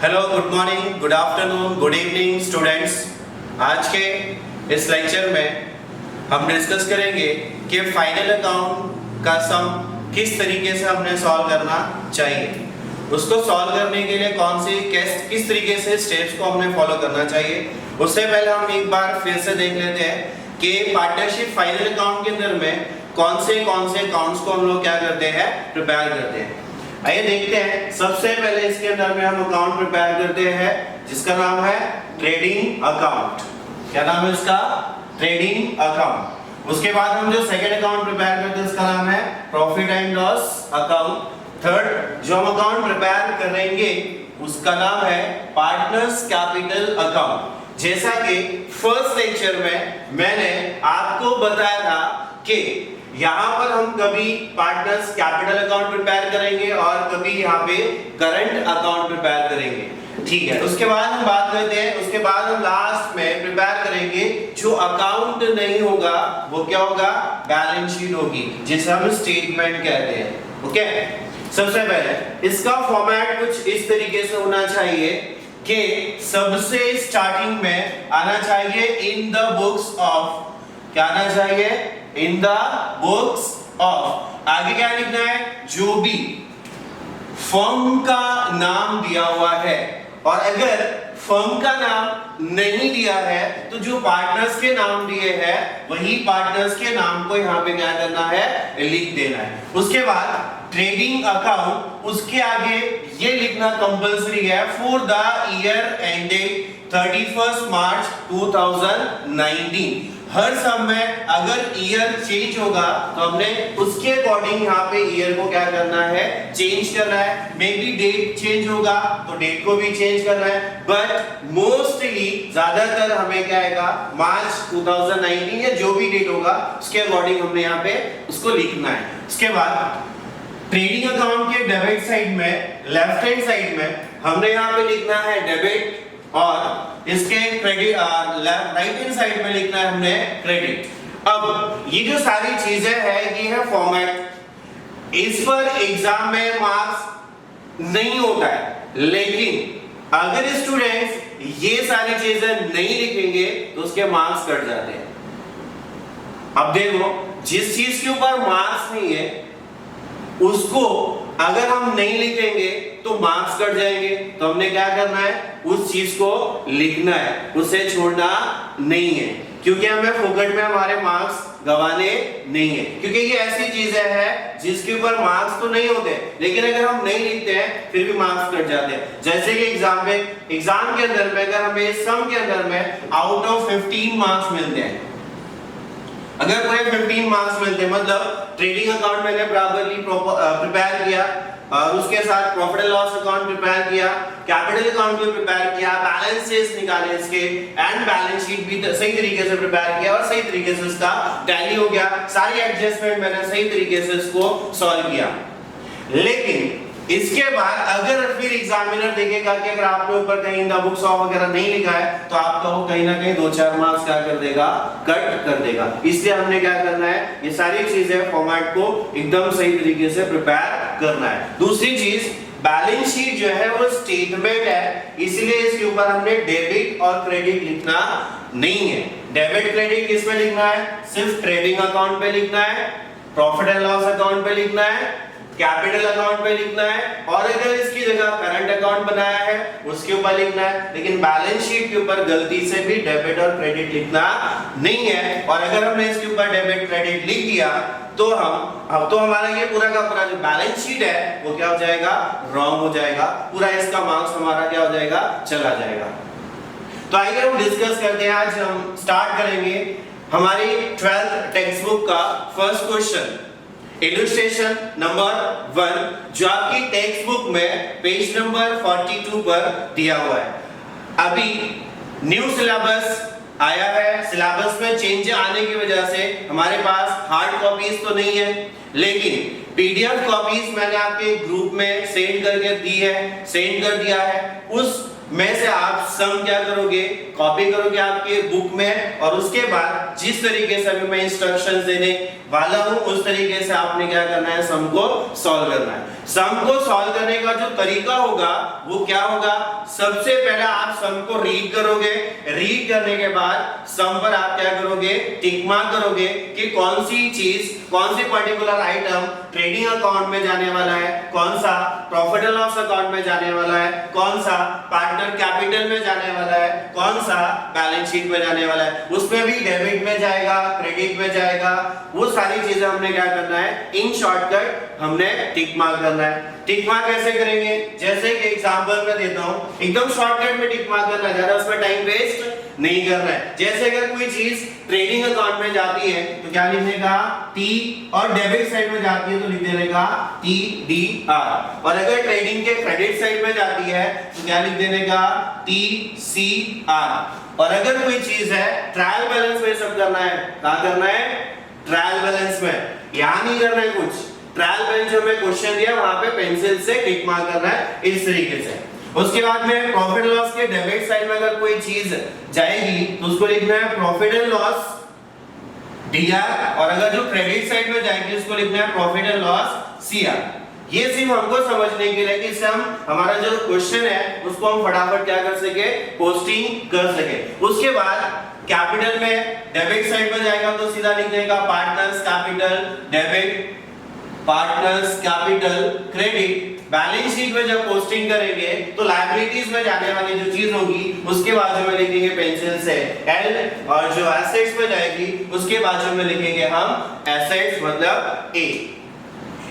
Hello, good morning, good afternoon, good evening students. आज के इस लेक्चर में हम डिस्कस करेंगे कि फाइनल अकाउंट का सम किस तरीके से हमने सॉल्व करना चाहिए। उसको सॉल्व करने के लिए कौन सी किस तरीके से स्टेप्स को हमने फॉलो करना चाहिए। उससे पहले हम एक बार फिर से देख लेते हैं कि पार्टनरशिप फाइनल अकाउंट के अंदर में कौन से अकाउंट्स को हम लोग क्या करते हैं, प्रिपेयर करते हैं। आइए देखते हैं। सबसे पहले इसके अंदर में हम अकाउंट प्रिपेयर करते हैं जिसका नाम है ट्रेडिंग अकाउंट। क्या नाम है इसका? Trading account. उसके बाद हम जो सेकंड अकाउंट प्रिपेयर करते हैं उसका नाम है profit and loss account. Third जो हम अकाउंट प्रिपेयर करेंगे उसका नाम है पार्टनर्स कैपिटल अकाउंट। जैसा कि फर्स्ट लेक्चर में मैंने आपको बताया था कि यहाँ पर हम कभी पार्टनर्स कैपिटल अकाउंट प्रिपेयर करेंगे और कभी यहाँ पे करंट अकाउंट प्रिपेयर करेंगे। ठीक है, उसके बाद हम बात करते हैं, उसके बाद हम लास्ट में प्रिपेयर करेंगे जो अकाउंट नहीं होगा वो क्या होगा? बैलेंस शीट होगी, जिसे हम स्टेटमेंट कहते हैं। ओके, सबसे पहले इसका फॉर्मेट कुछ इस तरीके से होना चाहिए कि सबसे स्टार्टिंग में आना चाहिए इन द बुक्स ऑफ। क्या आना चाहिए? इन द बुक्स ऑफ। आगे क्या लिखना है? जो भी फर्म का नाम दिया हुआ है, और अगर फर्म का नाम नहीं दिया है तो जो पार्टनर्स के नाम दिए हैं वही पार्टनर्स के नाम को यहाँ पे क्या करना है? लिख देना है। उसके बाद ट्रेडिंग अकाउंट, उसके आगे ये लिखना कंपलसरी है फॉर द ईयर एंडेड 31 मार्च 2019। हर सम में अगर ईयर चेंज होगा तो हमने उसके अकॉर्डिंग यहाँ पे ईयर को क्या करना है? चेंज करना है। मे बी डेट चेंज होगा तो डेट को भी चेंज करना है, बट मोस्टली ज्यादातर हमें क्या आएगा? मार्च 2019 या जो भी डेट होगा उसके अकॉर्डिंग हमने यहाँ पे उसको लिखना है। उसके बाद ट्रेडिंग अकाउंट के डेबिट साइड में, लेफ्ट हैंड साइड में हमने यहाँ पे लिखना है डेबिट, और इसके क्रेडिट राइट हैंड साइड में लिखना है हमने क्रेडिट। अब ये जो सारी चीजें हैं ये है फॉर्मेट। इस पर एग्जाम में मार्क्स नहीं होता है, लेकिन अगर स्टूडेंट्स ये सारी चीजें नहीं लिखेंगे तो उसके मार्क्स कट जाते हैं। अब देखो, जिस चीज के ऊपर मार्क्स नहीं है उसको अगर हम नहीं लिखेंगे तो मार्क्स कट जाएंगे। तो हमने क्या करना है? उस चीज को लिखना है, उसे छोड़ना नहीं है, क्योंकि हमें फोकट में हमारे मार्क्स गंवाने नहीं है। क्योंकि ये ऐसी चीजें हैं जिसके ऊपर मार्क्स तो नहीं होते, लेकिन अगर हम नहीं लिखते हैं फिर भी मार्क्स कट जाते हैं। जैसे कि एग्जाम के अंदर में अगर हमें सम के अंदर में आउट ऑफ 15 मार्क्स मिलते हैं, अगर पूरे 15 मार्क्स मिलते हैं, मतलब ट्रेडिंग अकाउंट मैंने बराबरली प्रिपेयर किया और उसके साथ profit and loss account prepare किया, कैपिटल अकाउंट भी प्रिपेयर किया, बैलेंस शीट निकाले इसके, एंड बैलेंस शीट भी सही तरीके से प्रिपेयर किया और सही तरीके से इसका टैली हो गया, सारी एडजस्टमेंट मैंने सही तरीके से इसको सॉल्व किया। लेकिन इसके बाद अगर फिर एग्जामिनर देखेगा कि अगर आपने ऊपर कहीं इन द बुक्स ऑफ वगैरह नहीं लिखा है तो आपका वो कहीं ना कहीं 2-4 मार्क्स क्या कर देगा? कट कर देगा। इसलिए हमने क्या करना है? ये सारी चीजें फॉर्मेट को एकदम सही तरीके से प्रिपेयर करना है। दूसरी चीज, बैलेंस शीट जो है वो स्टेटमेंट है, इसलिए इसके ऊपर हमने डेबिट और क्रेडिट लिखना नहीं है। डेबिट क्रेडिट किस पे लिखना है? सिर्फ ट्रेडिंग अकाउंट पे लिखना है, प्रॉफिट एंड लॉस अकाउंट पे लिखना है, कैपिटल अकाउंट पे लिखना है, और अगर इसकी जगह करंट अकाउंट बनाया है उसके ऊपर लिखना है। लेकिन बैलेंस शीट के ऊपर गलती से भी डेबिट और क्रेडिट लिखना नहीं है। और अगर हमने इसके ऊपर डेबिट क्रेडिट लिख दिया तो हमारा ये पूरा का पूरा जो बैलेंस शीट है वो क्या हो जाएगा? रॉन्ग हो जाएगा। पूरा इसका मार्क्स हमारा क्या हो जाएगा? चला जाएगा। तो आइए हम डिस्कस करते हैं। आज हम स्टार्ट करेंगे हमारी 12th टेक्स्ट बुक का फर्स्ट क्वेश्चन, इलस्ट्रेशन नंबर 1, जो आपकी टेक्स्ट बुक में पेज नंबर 42 पर दिया हुआ है। अभी न्यू सिलेबस आया है, सिलेबस में चेंज आने की वजह से हमारे पास हार्ड कॉपीज तो नहीं है, लेकिन पीडीएफ कॉपीज मैंने आपके ग्रुप में सेंड करके दी है, सेंड कर दिया है। उस में से आप सम क्या करोगे? कॉपी करोगे आपके बुक में, और उसके बाद जिस तरीके से अभी मैं इंस्ट्रक्शंस देने वाला हूं उस तरीके से आपने क्या करना है, सम को सॉल्व करना है। सम को सॉल्व करने का जो तरीका होगा वो क्या होगा, सबसे पहले आप सम को रीड करोगे, रीड करने के बाद सम पर आप क्या करोगे, टिक मार्क करोगे कि कौन सी चीज, कौन सी पर्टिकुलर आइटम ट्रेडिंग अकाउंट में जाने वाला है, कौन सा प्रॉफिट एंड लॉस अकाउंट में जाने वाला है, कौन सा पार्टनर कैपिटल में जाने वाला है, कौन सा बैलेंस शीट में जाने वाला है, उसमें भी डेबिट में जाएगा, क्रेडिट में जाएगा, वो सारी चीजें हमने क्या करना है, इन शॉर्टकट हमने टिक मार्क करना है। टिक मार्क कैसे करेंगे, जैसे कि एग्जांपल मैं देता हूं, एकदम शॉर्टकट में टिक मार्क करना है, ज्यादा उसमें टाइम वेस्ट नहीं करना है। जैसे अगर कोई चीज ट्रेडिंग अकाउंट में जाती है तो क्या लिखने का, टी, और डेबिट साइड में जाती है तो लिख देने का टी डी आर, और अगर ट्रेडिंग के क्रेडिट साइड में जाती है तो क्या लिख देने का, टी सी आर। और अगर कोई चीज है ट्रायल बैलेंस में सब करना है, कहां करना है, ट्रायल बैलेंस में, यहां नहीं करना है कुछ। ट्रायल बैलेंस जो मैं क्वेश्चन दिया वहां पे पेंसिल से टिक मार्क करना है इस तरीके से। उसके बाद में प्रॉफिट लॉस के डेबिट साइड में अगर कोई चीज जाएगी तो उसको लिखना है प्रॉफिट एंड लॉस डीआर, और अगर जो क्रेडिट साइड में जाएगी उसको लिखना है प्रॉफिट एंड लॉस सीआर। ये सिर्फ हमको समझने के लिए कि इससे हम हमारा जो क्वेश्चन है उसको हम फटाफट क्या कर सके, पोस्टिंग कर सके। उसके बाद कैपिटल में डेबिट साइड में जाएगा तो सीधा लिख देगा partners capital debit, partners capital credit. Balance sheet में जब पोस्टिंग करेंगे तो लायबिलिटीज में जाने वाली जो चीज होगी उसके बाजू में लिखेंगे पेंसिल से एल, और जो एसेट्स में जाएगी उसके बाजू में लिखेंगे हम एसेट्स मतलब ए।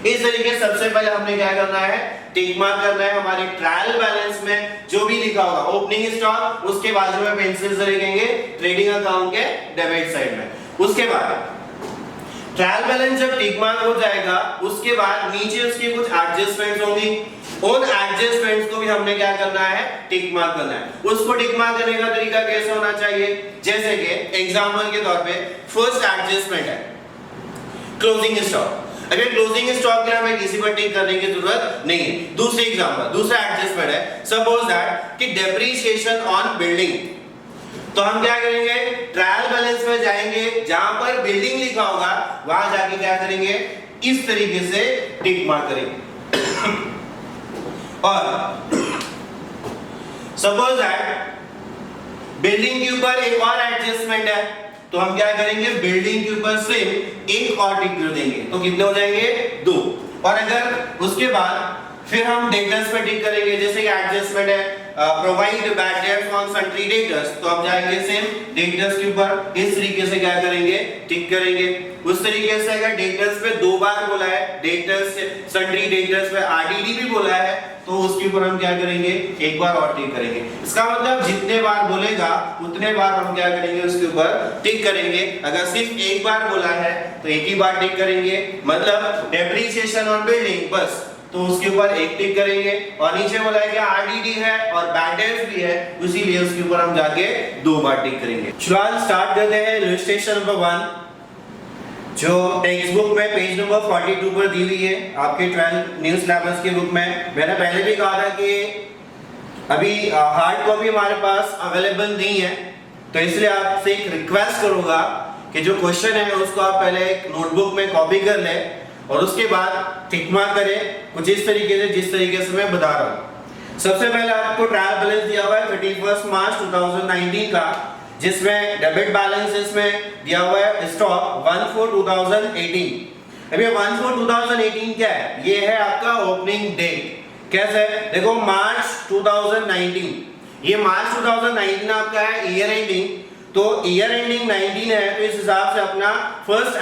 इस तरीके से सबसे पहले हमने क्या करना है, टिक मार्क करना है हमारे ट्रायल बैलेंस में जो भी लिखा होगा ओपनिंग स्टॉक, उसके बाजू में पेंसिल से लिखेंगे ट्रेडिंग अकाउंट के डेबिट साइड में। उसके बाद ट्रायल बैलेंस जब टिक मार्क हो जाएगा उसके बाद नीचे उसकी कुछ एडजस्टमेंट्स होंगी, उन एडजस्टमेंट्स को भी हमने क्या करना है, टिक मार्क करना है। उसको टिक मार्क करने का तरीका कैसे होना चाहिए, जैसे कि एग्जांपल के तौर पे फर्स्ट एडजस्टमेंट है क्लोजिंग स्टॉक। अगर क्लोजिंग स्टॉक के लिए हमें किसी पर टिक करने की जरूरत नहीं है। दूसरी एग्जांपल, दूसरा एडजस्टमेंट है सपोज दैट कि डेप्रिसिएशन ऑन बिल्डिंग, तो हम क्या करेंगे, ट्रायल बैलेंस में जाएंगे, जहां पर बिल्डिंग लिखा होगा वहां जाके क्या करेंगे, इस तरीके से टिक मार्क करेंगे। और सपोज दैट बिल्डिंग के ऊपर एक और एडजस्टमेंट है तो हम क्या करेंगे, बिल्डिंग के ऊपर से एक और टिक कर देंगे तो कितने हो जाएंगे, 2। और अगर उसके बाद फिर हम डेटर्स पे टिक करेंगे, जैसे कि एडजस्टमेंट है provide bad debts on sundry debtors, तो हम जाएंगे सेम डेटर्स के ऊपर इस तरीके से क्या करेंगे, टिक करेंगे। उस तरीके से अगर डेटर्स पे 2 बार बोला है, डेटर्स सन्ड्री डेटर्स पे आरडीडी भी बोला है तो उसके ऊपर हम क्या करेंगे, एक बार और टिक करेंगे। इसका मतलब जितने बार बोलेगा उतने बार हम क्या करेंगे, उसके ऊपर टिक करेंगे। अगर सिर्फ एक बार बोला है तो एक ही बार टिक करेंगे, मतलब डेप्रिसिएशन ऑन बिल्डिंग बस, तो उसके ऊपर एक टिक करेंगे। और नीचे बोला है कि आरडीडी है और बैड डेट्स भी है, इसीलिए उसके ऊपर हम जाके 2 बार टिक करेंगे। चलो स्टार्ट करते हैं इलस्ट्रेशन नंबर 1 जो टेक्स्ट बुक में पेज नंबर 42 पर दी हुई है आपके 12 न्यू सिलेबस की बुक में। मैंने पहले भी कहा था कि अभी हार्ड कॉपी हमारे पास अवेलेबल नहीं है, तो इसलिए आपसे एक रिक्वेस्ट करूंगा कि जो क्वेश्चन है उसको आप पहले एक नोटबुक में कॉपी कर लें और उसके बाद टिक मार्क करें कुछ इस तरीके से जिस तरीके से मैं बता रहा हूँ। सबसे पहले आपको ट्रायल बैलेंस दिया हुआ है 31 मार्च 2019 का, जिसमें डेबिट बैलेंस इसमें दिया हुआ है स्टॉक 1/4/2018। अभी 1/4/2018 क्या है, ये है आपका ओपनिंग डेट। कैसे, देखो मार्च 2019, ये मार्च 2019 आपका है ईयर एंडिंग, तो ईयर एंडिंग 19 है तो इस हिसाब से अपना फर्स्ट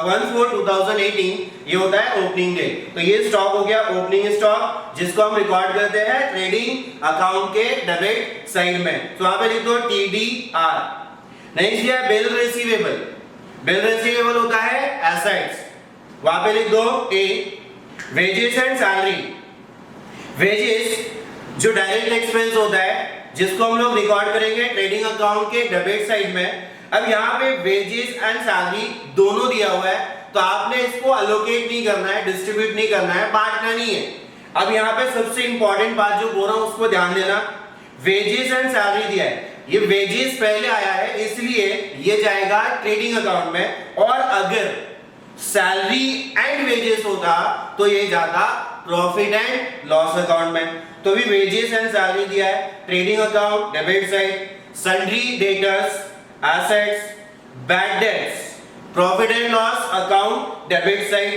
1/4/2018 ये होता है ओपनिंग डे। तो ये स्टॉक हो गया ओपनिंग स्टॉक, जिसको हम रिकॉर्ड करते हैं ट्रेडिंग अकाउंट के डेबिट साइड में। तो वहां पे लिख दो TDR। नहीं दिया बिल रिसीवेबल, बिल रिसीवेबल होता है एसेट्स, वहां पे लिख दो A। Wages and salary, wages जो डायरेक्ट एक्सपेंस होता है जिसको हम लोग रिकॉर्ड करेंगे ट्रेडिंग अकाउंट के डेबिट साइड में। अब यहाँ पे वेजेस एंड सैलरी दोनों दिया हुआ है तो आपने इसको अलोकेट नहीं करना है, डिस्ट्रीब्यूट नहीं करना है, बांटना नहीं है। अब यहाँ पे सबसे इंपॉर्टेंट बात जो बोल रहा हूं उसको ध्यान देना, वेजेस एंड सैलरी दिया है, ये वेजेस पहले आया है इसलिए ये जाएगा ट्रेडिंग अकाउंट में। और अगर सैलरी एंड वेजेस होता तो ये जाता प्रॉफिट एंड लॉस अकाउंट में। तो भी वेजेस एंड सैलरी दिया है, trading account debit side, sundry debtors assets, bad debts profit and loss account debit side,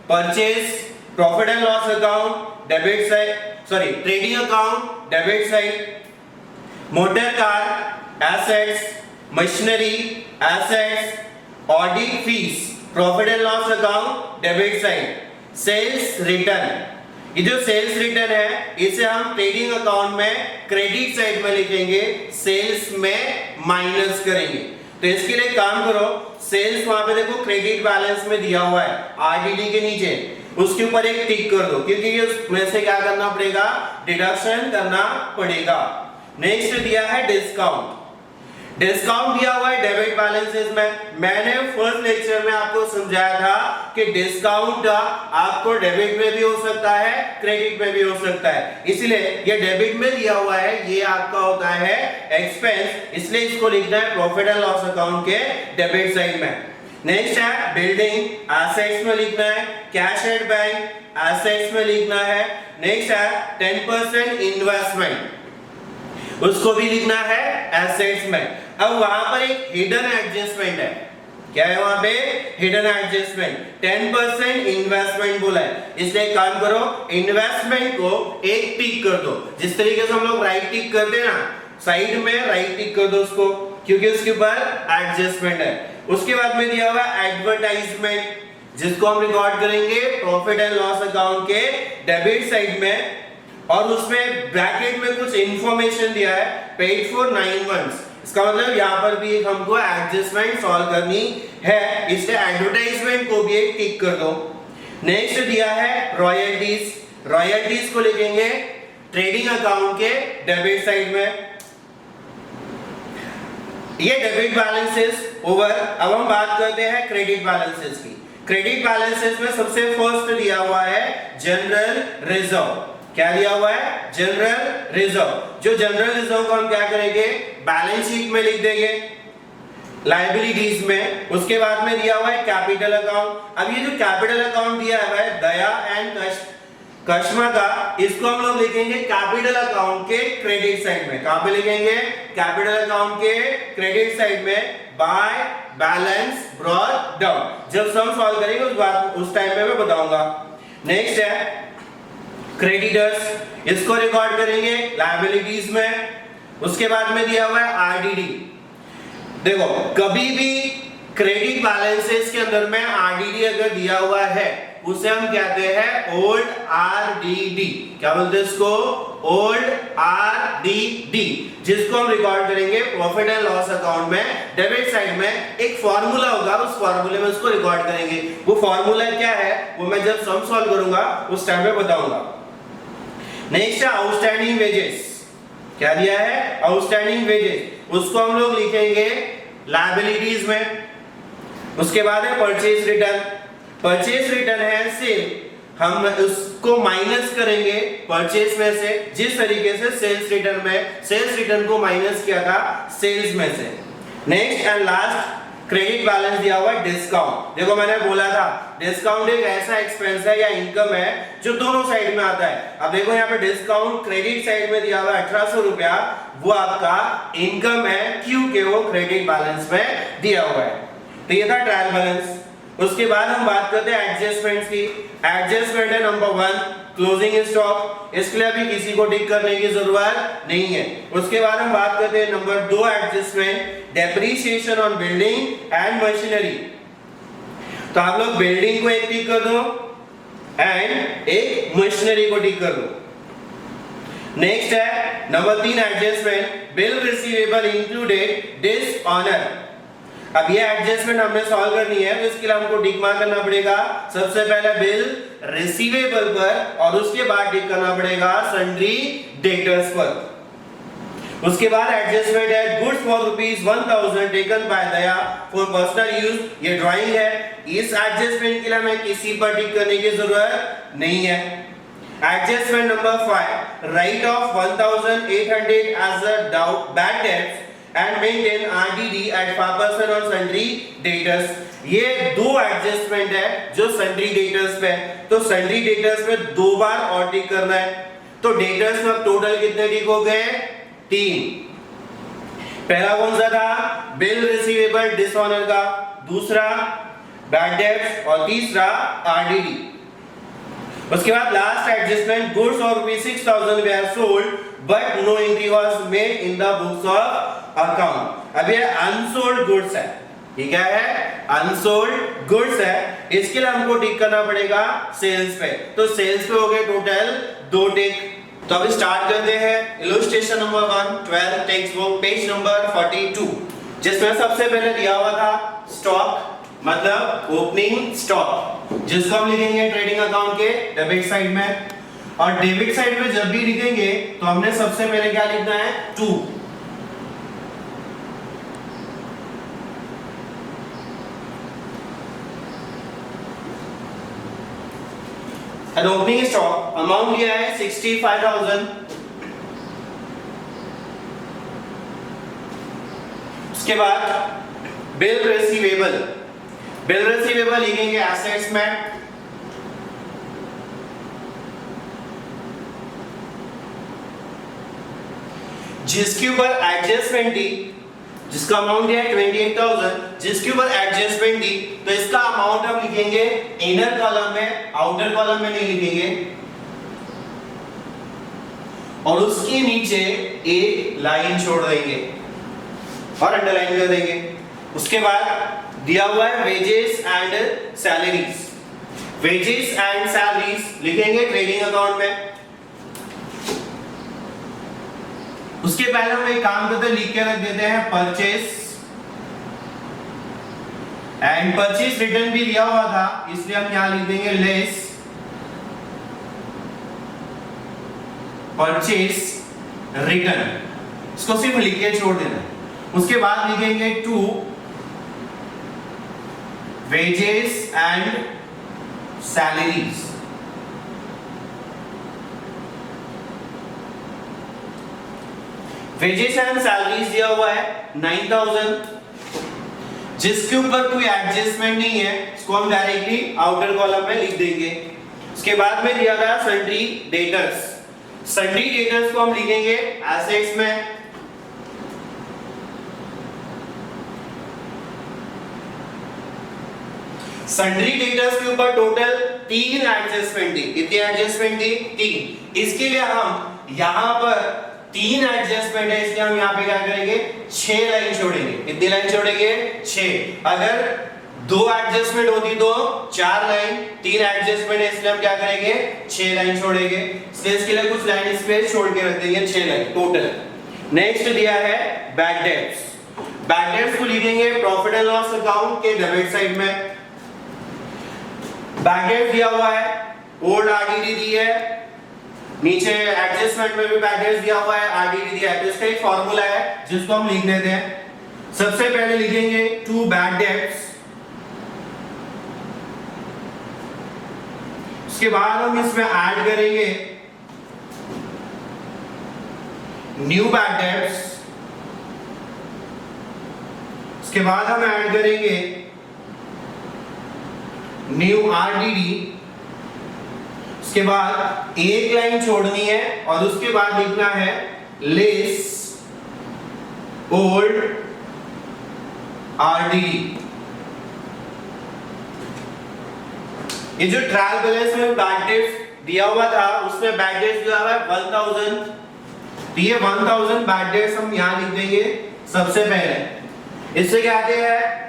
purchase profit and loss account debit side, sorry trading account debit side, motor car assets, machinery assets, audit fees profit and loss account debit side, sales return, ये जो sales return है इसे हम trading account में credit side में लिखेंगे, sales में minus करेंगे। तो इसके लिए काम करो, सेल्स वहां पे देखो क्रेडिट बैलेंस में दिया हुआ है आरडीडी के नीचे, उसके ऊपर एक टिक कर दो क्योंकि उसमें से क्या करना पड़ेगा, डिडक्शन करना पड़ेगा। नेक्स्ट दिया है डिस्काउंट, डिस्काउंट दिया हुआ है डेबिट बैलेंसेस में। मैंने फर्स्ट लेक्चर में आपको समझाया था कि डिस्काउंट आपको डेबिट में भी हो सकता है, क्रेडिट में भी हो सकता है, इसलिए ये डेबिट में दिया हुआ है, ये आपका होता है एक्सपेंस, इसलिए इसको लिखना है प्रॉफिट एंड लॉस अकाउंट के डेबिट साइड में। नेक्स्ट है बिल्डिंग, एसेट्स में लिखना है, कैश एट बैंक एसेट्स में लिखना है। नेक्स्ट है 10% इन्वेस्टमेंट, उसको भी लिखना है एसेट्स में। अब वहां पर एक हिडन एडजस्टमेंट है, क्या है वहां पे, हिडन एडजस्टमेंट, 10% इन्वेस्टमेंट बोला है, इसलिए काम करो इन्वेस्टमेंट को एक टिक कर दो, जिस तरीके से हम लोग राइट टिक करते हैं ना, साइड में राइट टिक कर दो उसको, क्योंकि उसके ऊपर एडजस्टमेंट है। उसके बाद में दिया हुआ एडवर्टाइजमेंट, जिसको हम रिकॉर्ड करेंगे प्रॉफिट एंड लॉस अकाउंट के डेबिट साइड में, और उसमें ब्रैकेट में कुछ इंफॉर्मेशन दिया है पेड फॉर 9 months, इसका मतलब यहाँ पर भी एक हमको एडजस्टमेंट सॉल्व करनी है, इसलिए एडवर्टाइजमेंट को भी एक टिक कर दो। नेक्स्ट दिया है रॉयल्टीज, रॉयल्टीज को लिखेंगे ट्रेडिंग अकाउंट के डेबिट साइड में। ये डेबिट बैलेंसेस ओवर। अब हम बात करते हैं क्रेडिट बैलेंसेस की। क्रेडिट बैलेंसेस में सबसे फर्स्ट दिया हुआ है जनरल रिजर्व, क्या दिया हुआ है, जनरल रिजर्व। जो जनरल रिजर्व को हम क्या करेंगे, बैलेंस शीट में लिख देंगे लायबिलिटीज में। उसके बाद में दिया हुआ है कैपिटल अकाउंट। अब ये जो कैपिटल अकाउंट दिया है दया एंड कश्मा का, इसको हम लोग लिखेंगे कैपिटल अकाउंट के क्रेडिट साइड में। कहां पे लिखेंगे, कैपिटल अकाउंट के क्रेडिट साइड में, बाय बैलेंस ब्रॉट डाउन। जब सम सॉल्व करेंगे उस टाइम पे मैं बताऊंगा। नेक्स्ट है क्रेडिटर्स, इसको रिकॉर्ड करेंगे लायबिलिटीज में। उसके बाद में दिया हुआ है आरडीडी। देखो कभी भी क्रेडिट बैलेंसेस के अंदर में आरडीडी अगर दिया हुआ है उसे हम कहते हैं ओल्ड आरडीडी। क्या बोलते हैं इसको, ओल्ड आरडीडी, जिसको हम रिकॉर्ड करेंगे प्रॉफिट एंड लॉस अकाउंट में डेबिट साइड में। एक फॉर्मूला होगा, उस फॉर्मूले में उसको रिकॉर्ड करेंगे। वो फॉर्मूला क्या है वो मैं जब सम सॉल्व करूंगा उस टाइम पे बताऊंगा। नेक्स्ट है आउटस्टैंडिंग वेजेस, क्या दिया है, आउटस्टैंडिंग वेजेस, उसको हम लोग लिखेंगे लायबिलिटीज में। उसके बाद है परचेज रिटर्न, परचेज रिटर्न है सेल, हम उसको माइनस करेंगे परचेज में से, जिस तरीके से सेल्स रिटर्न में सेल्स रिटर्न को माइनस किया था सेल्स में से। Next and last credit balance दिया हुआ है डिस्काउंट। देखो मैंने बोला था डिस्काउंट एक ऐसा एक्सपेंस है या इनकम है जो दोनों साइड में आता है। अब देखो यहाँ पे डिस्काउंट क्रेडिट साइड में दिया हुआ है 1800 रुपया, वो आपका इनकम है क्योंकि वो क्रेडिट बैलेंस में दिया हुआ है। तो ये था ट्रायल बैलेंस। उसके बाद हम बात करते हैं एडजस्टमेंट्स की। एडजस्टमेंट है नंबर 1 क्लोजिंग स्टॉक, इसके लिए अभी किसी को टिक करने की जरूरत नहीं है। उसके बाद हम बात करते हैं number 2 adjustment depreciation on building and machinery. तो आप लोग बिल्डिंग को एक टिक कर दो एंड एक मशीनरी को टिक कर दो। नेक्स्ट है number 3 adjustment bill receivable included dishonour. अब ये एडजस्टमेंट हमने सॉल्व करनी है, तो इसके लिए हमको टिक मार्क करना पड़ेगा सबसे पहले बिल रिसीवेबल पर, और उसके बाद टिक करना पड़ेगा सन्ड्री डेटर्स पर। उसके बाद एडजस्टमेंट है goods for ₹1000 taken by Daya for personal use. ये ड्राइंग है, इस एडजस्टमेंट के लिए हमें किसी पर टिक करने की जरूरत नहीं है। Adjustment number 5 write off 1800 as a bad debts and maintain RDD at 5% और सन्ड्री डेटर्स। ये दो एडजस्टमेंट है जो सन्ड्री डेटर्स पे है, तो सन्ड्री डेटर्स में दो बार और टिक करना है। तो डेटर्स में टोटल कितने टिक हो गए? 3। पहला कौन सा था? बिल रिसीवेबल डिसऑनर का, दूसरा बैड डेट्स और तीसरा आरडीडी। उसके बाद लास्ट एडजस्टमेंट, गुड्स और ₹6,000 were sold but no entry was made in the books of account. अब ये अनसोल्ड गुड्स है, ठीक है, अनसोल्ड गुड्स है, इसके लिए हमको टिक करना पड़ेगा सेल्स पे। तो सेल्स पे हो गए टोटल 2 टिक। तो अब स्टार्ट करते हैं illustration number 1, 12 text book page number 42, जिसमें सबसे पहले दिया हुआ था स्टॉक, मतलब ओपनिंग स्टॉक, जिसको हम लिखेंगे ट्रेडिंग अकाउंट के डेबिट साइड में। और डेबिट साइड में जब भी लिखेंगे तो हमने सबसे पहले क्या लिखना है? 2। एंड ओपनिंग स्टॉक अमाउंट लिया है 65,000। उसके बाद बिल रिसीवेबल, बिल रिसीवेबल लिखेंगे एसेट्स में। जिसके ऊपर एडजस्टमेंट दी, जिसका अमाउंट है 28,000, जिसके ऊपर एडजस्टमेंट दी, तो इसका अमाउंट हम लिखेंगे इनर कॉलम में, आउटर कॉलम में नहीं लिखेंगे। और उसके नीचे एक लाइन छोड़ देंगे और अंडरलाइन कर देंगे। उसके बाद दिया हुआ है wages and salaries, wages and salaries लिखेंगे ट्रेडिंग अकाउंट में। उसके पहले हम एक काम करते हैं, लिख के रख देते हैं परचेस एंड परचेस रिटर्न भी दिया हुआ था, इसलिए हम यहां लिख देंगे लेस परचेस रिटर्न, इसको सिर्फ लिख के छोड़ देना। उसके बाद लिखेंगे to wages and salaries, wages and salaries दिया हुआ है 9,000, जिसके ऊपर कोई एडजस्टमेंट नहीं है, इसको हम डायरेक्टली आउटर कॉलम में लिख देंगे। उसके बाद में दिया गया सन्ड्री डेटर्स, सन्ड्री डेटर्स को हम लिखेंगे एसेट्स में। सन्ड्री डेटर्स के ऊपर टोटल 3 एडजस्टमेंट थी। कितनी एडजस्टमेंट थी? 3। इसके लिए हम यहां पर 3 एडजस्टमेंट है, इसलिए हम यहां पे क्या करेंगे? 6 लाइन छोड़ेंगे। कितनी लाइन छोड़ेंगे? 6। अगर 2 एडजस्टमेंट होती तो 4 लाइन, 3 एडजस्टमेंट है इसलिए हम क्या करेंगे? 6 लाइन छोड़ेंगे। इसलिए इसके लिए कुछ लाइन स्पेस छोड़ के रख देंगे, 6 लाइन टोटल। नेक्स्ट दिया है बैड डेट्स, बैड डेट्स को लिखेंगे प्रॉफिट एंड लॉस अकाउंट के डेबिट साइड में। बैड डेट दिया हुआ है, ओल्ड आरडीडी दी है, नीचे एडजस्टमेंट में भी बैड डेट्स दिया हुआ है, आरडीडी दिया है। तो इसका एक फार्मूला है जिसको हम लिख लेते हैं। सबसे पहले लिखेंगे टू बैड डेट्स, उसके बाद हम इसमें ऐड करेंगे न्यू बैड डेट्स, उसके बाद हम ऐड करेंगे न्यू आरडीडी, उसके बाद एक लाइन छोड़नी है और उसके बाद लिखना है लेस ओल्ड आरडीडी। ये जो ट्रायल बैलेंस में बैड डेट्स दिया हुआ था उसमें बैड डेट्स दिया हुआ है 1000, तो ये 1000 बैड डेट्स हम यहां लिख देंगे सबसे पहले। इससे क्या आते हैं?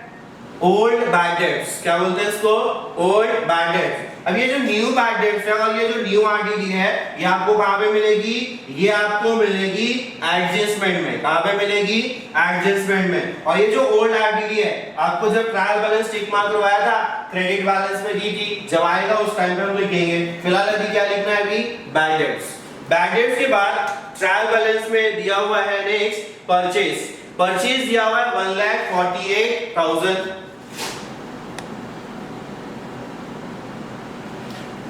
Old bad debts. क्या बोलते हैं इसको? Old bad debts. अब ये जो न्यू बैड डेट्स है और ये जो न्यू आरडीडी है, ये आपको कहां पे मिलेगी? ये आपको मिलेगी एडजस्टमेंट में। कहां पे मिलेगी? एडजस्टमेंट में। और ये जो ओल्ड आरडीडी है, आपको जब ट्रायल बैलेंस टिक मार्क करवाया था, क्रेडिट बैलेंस में दी थी, जब आएगा उस टाइम पे हम लिखेंगे। फिलहाल अभी क्या लिखना है? अभी बैड डेट्स। बैड डेट्स के बाद ट्रायल बैलेंस में दिया हुआ है नेक्स्ट परचेज। परचेज दिया हुआ है 1,48,000।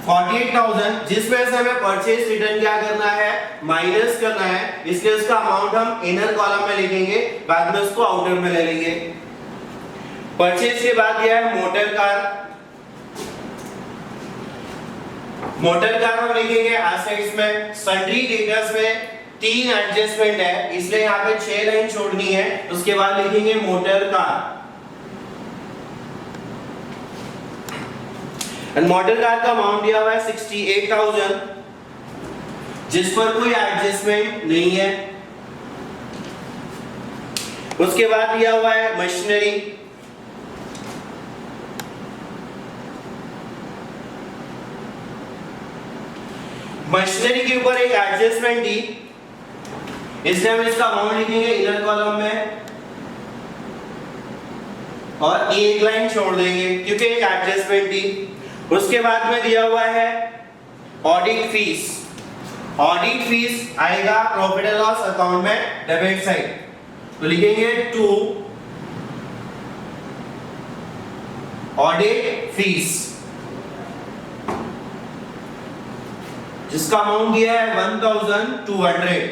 48,000 जिसमें से हमें परचेज रिटर्न क्या करना है, माइनस करना है, इसलिए उसका अमाउंट हम इनर कॉलम में लिखेंगे, बाद में उसको आउटर में ले लेंगे। परचेज के बाद दिया है मोटर कार। मोटर कार हम लिखेंगे एसेट्स में। सन्ड्री डेटर्स में 3 एडजस्टमेंट है, इसलिए यहाँ पे 6 लाइन छोड़नी है, उसके बाद लिखेंगे मोटर कार। मोटर कार का अमाउंट दिया हुआ है 68,000, जिस पर कोई एडजस्टमेंट नहीं है। उसके बाद दिया हुआ है मशीनरी। मशीनरी के ऊपर एक एडजस्टमेंट दी, इसलिए हम इसका अमाउंट लिखेंगे इनर कॉलम में और एक लाइन छोड़ देंगे क्योंकि एक एडजस्टमेंट दी। उसके बाद में दिया हुआ है ऑडिट फीस। ऑडिट फीस आएगा प्रॉफिट एंड लॉस अकाउंट में डेबिट साइड, तो लिखेंगे टू ऑडिट फीस, जिसका अमाउंट दिया है 1,200।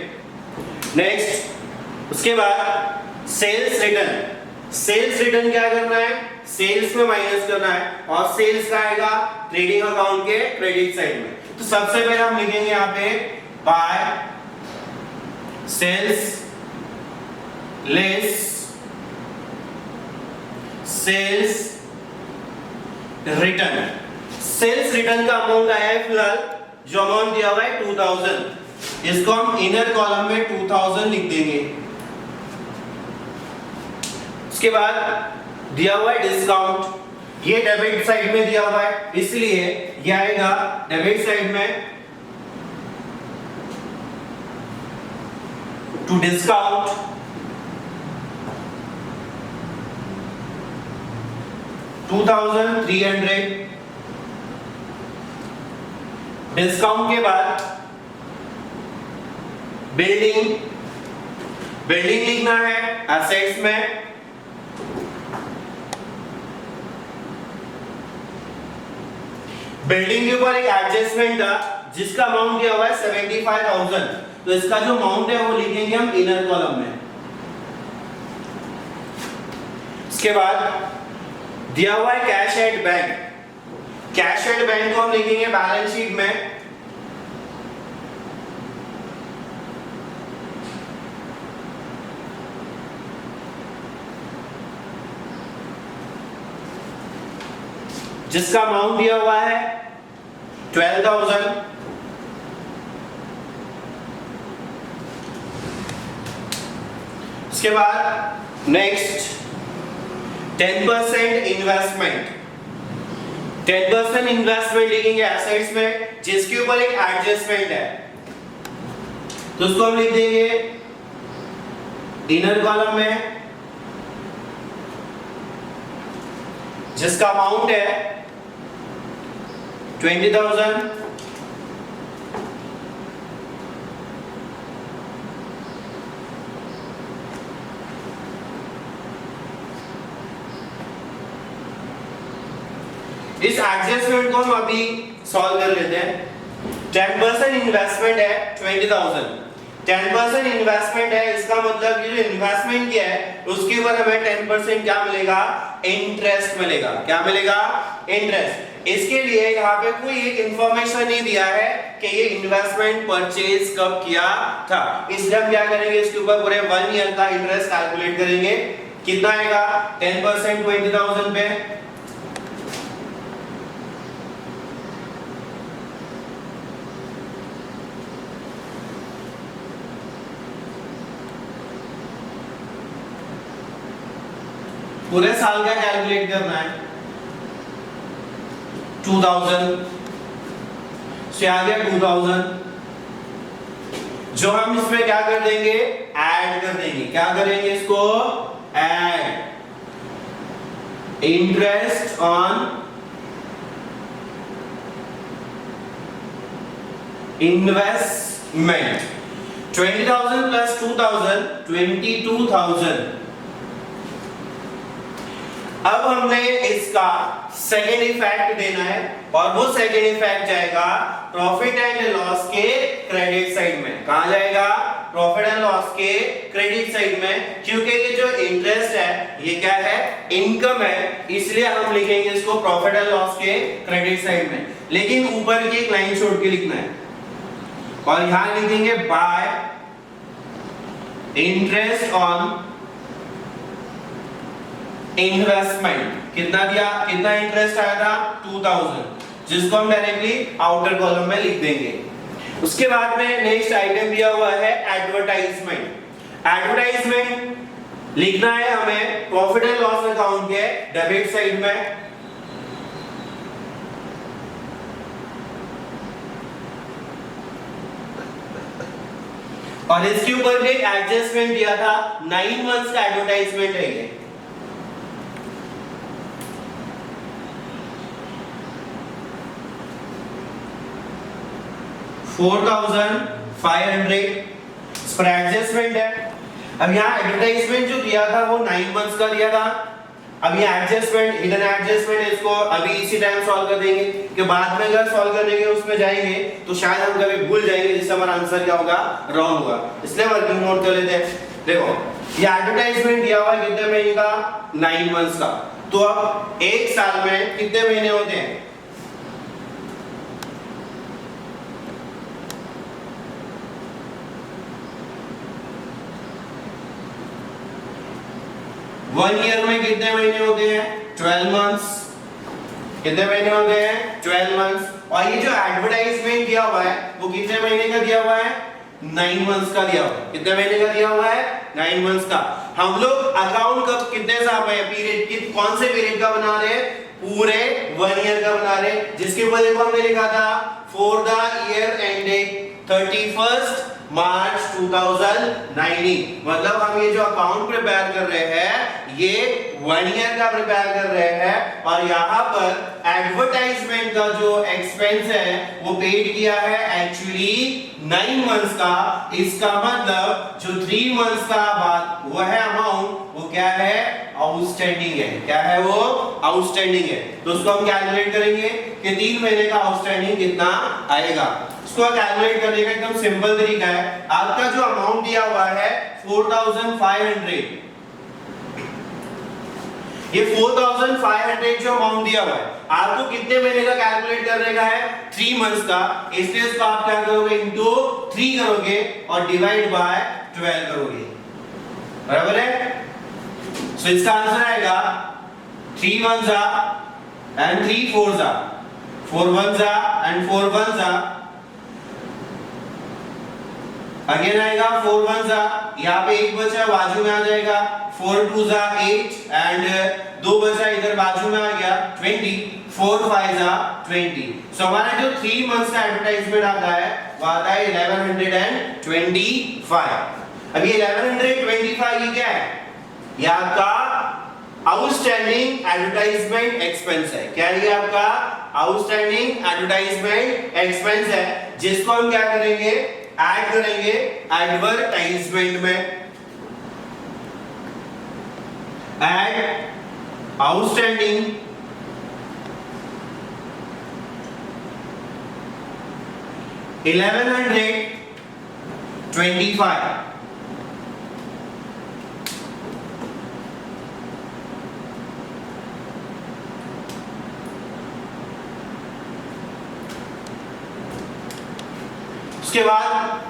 नेक्स्ट, उसके बाद सेल्स रिटर्न। सेल्स रिटर्न क्या करना है, सेल्स में माइनस करना है और सेल्स का आएगा ट्रेडिंग अकाउंट के क्रेडिट साइड में। तो सबसे पहले हम लिखेंगे यहाँ पे by sales less sales return. Sales return का अमाउंट आया है फिलहाल, जो अमाउंट दिया हुआ है 2000, इसको हम इनर कॉलम में 2000 लिख देंगे। उसके बाद दिया हुआ है डिस्काउंट, ये डेबिट साइड में दिया हुआ है, इसलिए ये आएगा डेबिट साइड में टू डिस्काउंट। $2,300। डिस्काउंट के बाद बिल्डिंग लिखना है एसेट्स में। बिल्डिंग के ऊपर एक एडजस्टमेंट था जिसका अमाउंट दिया हुआ है 75,000, तो इसका जो अमाउंट है वो लिखेंगे हम इनर कॉलम में। इसके बाद दिया हुआ है cash at bank. Cash at bank को हम लिखेंगे बैलेंस शीट में। जिसका अमाउंट दिया हुआ है 12,000। उसके बाद नेक्स्ट 10% इन्वेस्टमेंट। 10% इन्वेस्टमेंट लिखेंगे एसेट्स में, जिसके ऊपर एक एडजस्टमेंट है, तो उसको हम लिख देंगे इनर कॉलम में, जिसका अमाउंट है 20,000। इस एडजस्टमेंट को हम अभी सॉल्व कर लेते हैं। 10% इन्वेस्टमेंट है 20,000। 10% इन्वेस्टमेंट है, इसका मतलब ये जो इन्वेस्टमेंट किया है उसके ऊपर हमें 10% क्या मिलेगा, इंटरेस्ट मिलेगा। क्या मिलेगा, इंटरेस्ट। इसके लिए यहाँ पे कोई एक इंफॉर्मेशन नहीं दिया है कि ये इन्वेस्टमेंट परचेज कब किया था, इसलिए हम क्या करेंगे, इसके ऊपर पूरे 1 ईयर का इंटरेस्ट कैलकुलेट करेंगे। कितना आएगा, 10% 20,000 पे पूरे साल का कैलकुलेट करना है 2000 से आ गया 2000, जो हम इसमें क्या कर देंगे, ऐड कर देंगे। क्या करेंगे, इसको add interest on investment 20,000 plus 2,000 22,000। अब हमने इसका सेकेंड इफेक्ट देना है और वो सेकेंड इफेक्ट जाएगा प्रॉफिट एंड लॉस के क्रेडिट साइड में। कहां जाएगा? प्रॉफिट एंड लॉस के क्रेडिट साइड में, क्योंकि ये जो इंटरेस्ट है ये क्या है? इनकम है, इसलिए हम लिखेंगे इसको प्रॉफिट एंड लॉस के क्रेडिट साइड में। लेकिन ऊपर की एक लाइन छोड़ के लिखना है और यहां लिखेंगे बाय इंटरेस्ट ऑन इन्वेस्टमेंट। कितना दिया? कितना इंटरेस्ट आया था? 2000, जिसको हम डायरेक्टली आउटर कॉलम में लिख देंगे। उसके बाद में नेक्स्ट आइटम दिया हुआ है एडवर्टाइजमेंट। एडवर्टाइजमेंट लिखना है हमें प्रॉफिट एंड लॉस अकाउंट के डेबिट साइड में। और इसके ऊपर भी एडजस्टमेंट दिया था, 9 मंथ्स का एडवर्टाइजमेंट है ये। $4,500 पर एडजस्टमेंट है। अब यहाँ एडवर्टाइजमेंट जो दिया था वो 9 मंथ्स का दिया था। अब ये एडजस्टमेंट, हिडन एडजस्टमेंट, इसको अभी इसी टाइम सॉल्व कर देंगे कि बाद में अगर सॉल्व करने के उसमें जाएंगे तो शायद हम कभी भूल जाएंगे, जिससे हमारा आंसर क्या होगा? रॉन्ग होगा। इसलिए वर्किंग नोट कर लेते हैं। देखो ये एडवर्टाइजमेंट दिया हुआ है कितने महीने का? 9 मंथ्स का। तो अब एक साल में कितने महीने होते हैं? वन ईयर में कितने महीने होते हैं? 12 मंथ्स। कितने महीने होते हैं? 12 मंथ्स। और ये जो एडवर्टाइजमेंट दिया हुआ है वो कितने महीने का दिया हुआ है? 9 मंथ्स का दिया हुआ है। कितने महीने का दिया हुआ है? 9 मंथ्स का। हम लोग अकाउंट कब, कितने साल में, पीरियड कौन से पीरियड का बना रहे हैं? पूरे 1 ईयर का बना रहे हैं, जिसके ऊपर देखो हमने लिखा था फॉर द ईयर एंडिंग 31 मार्च 2019। मतलब हम ये जो अकाउंट प्रिपेयर कर रहे हैं ये 1 ईयर का प्रिपेयर कर रहे हैं। और यहाँ पर एडवर्टाइजमेंट का जो एक्सपेंस है वो पेड किया है एक्चुअली 9 मंथ्स का। इसका मतलब जो 3 मंथ्स का बाद वो है अमाउंट, वो क्या है? आउटस्टैंडिंग है। क्या है वो? आउटस्टैंडिंग है। तो उसको हम कैलकुलेट करेंगे कि 3 महीने का आउटस्टैंडिंग कितना आएगा। इसको कैलकुलेट करने का एकदम सिंपल तरीका है। आपका जो अमाउंट दिया हुआ है 4500, ये 4500 जो अमाउंट दिया हुआ है आपको कितने महीने का कैलकुलेट करने का है? 3 मंथ्स का। इसलिए इसको आप क्या करोगे? इनटू 3 करोगे और डिवाइड बाय 12 करोगे। बराबर है? सो इसका आंसर आएगा 3 1s and 3 4s, 4 1s and 4 1s। Again आएगा 4 1s, यहाँ पे एक बचा बाजू में आ जाएगा, 4 2s 8 एंड 2 बचा इधर बाजू में आ गया 20, 4 5s 20। सो हमारा जो 3 मंथ्स का एडवर्टाइजमेंट आता है वो आता है 1125। अब ये 1125 ये क्या है? ये आपका आउटस्टैंडिंग एडवर्टाइजमेंट एक्सपेंस है। क्या है ये आपका? आउटस्टैंडिंग एडवर्टाइजमेंट एक्सपेंस है, जिसको हम क्या करेंगे? ऐड करेंगे एडवर्टाइजमेंट में। Add outstanding $1125। उसके बाद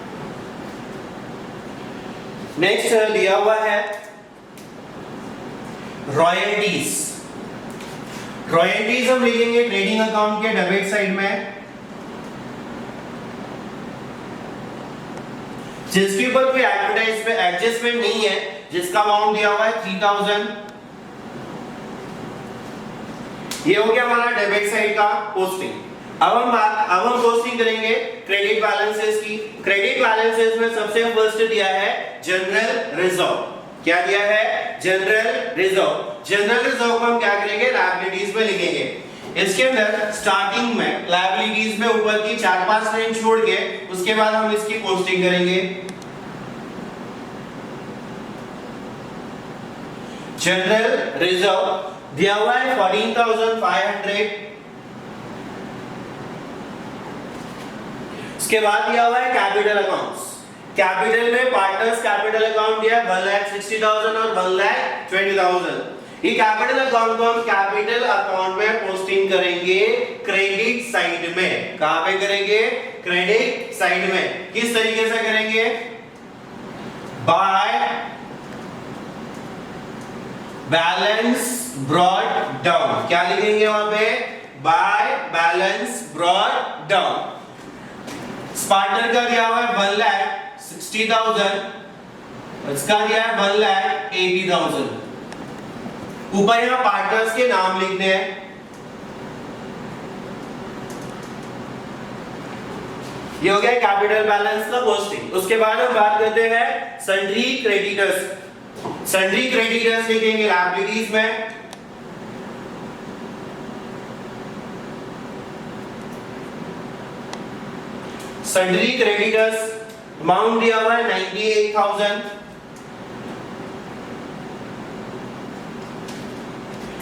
नेक्स्ट दिया हुआ है रॉयल्टीज। रॉयल्टीज हम लिखेंगे ट्रेडिंग अकाउंट के डेबिट साइड में, जिसके ऊपर कोई एडजस्टमेंट नहीं है, जिसका अमाउंट दिया हुआ है 3000। ये हो गया हमारा डेबिट साइड का पोस्टिंग। अब हम पोस्टिंग करेंगे क्रेडिट बैलेंसेस की। क्रेडिट बैलेंसेस में सबसे फर्स्ट दिया है जनरल रिजर्व। क्या दिया है? General reserve. जनरल रिजर्व को हम क्या करेंगे? लायबिलिटीज में लिखेंगे। इसके अंदर स्टार्टिंग में लायबिलिटीज में ऊपर की 4-5 लाइन छोड़ के उसके बाद हम इसकी पोस्टिंग करेंगे। जनरल रिजर्व दिया हुआ है 14,500। इसके बाद दिया हुआ है कैपिटल अकाउंट्स। कैपिटल में पार्टनर्स कैपिटल अकाउंट दिया है 1,60,000 और 1,20,000। ये कैपिटल अकाउंट को हम कैपिटल अकाउंट में पोस्टिंग करेंगे क्रेडिट साइड में। कहां पे करेंगे? क्रेडिट साइड में। किस तरीके से करेंगे? By balance brought down. क्या लिखेंगे वहां पे? By balance brought down. Partner का दिया हुआ है 1,60,000, इसका दिया है 1,80,000। ऊपर यहां पार्टनर्स के नाम लिखने हैं। ये हो गया कैपिटल बैलेंस का पोस्टिंग। उसके बाद हम बात करते हैं सन्ड्री क्रेडिटर्स। सन्ड्री क्रेडिटर्स लिखेंगे लायबिलिटीज में। सन्ड्री क्रेडिटर्स अमाउंट दिया हुआ है 98,000।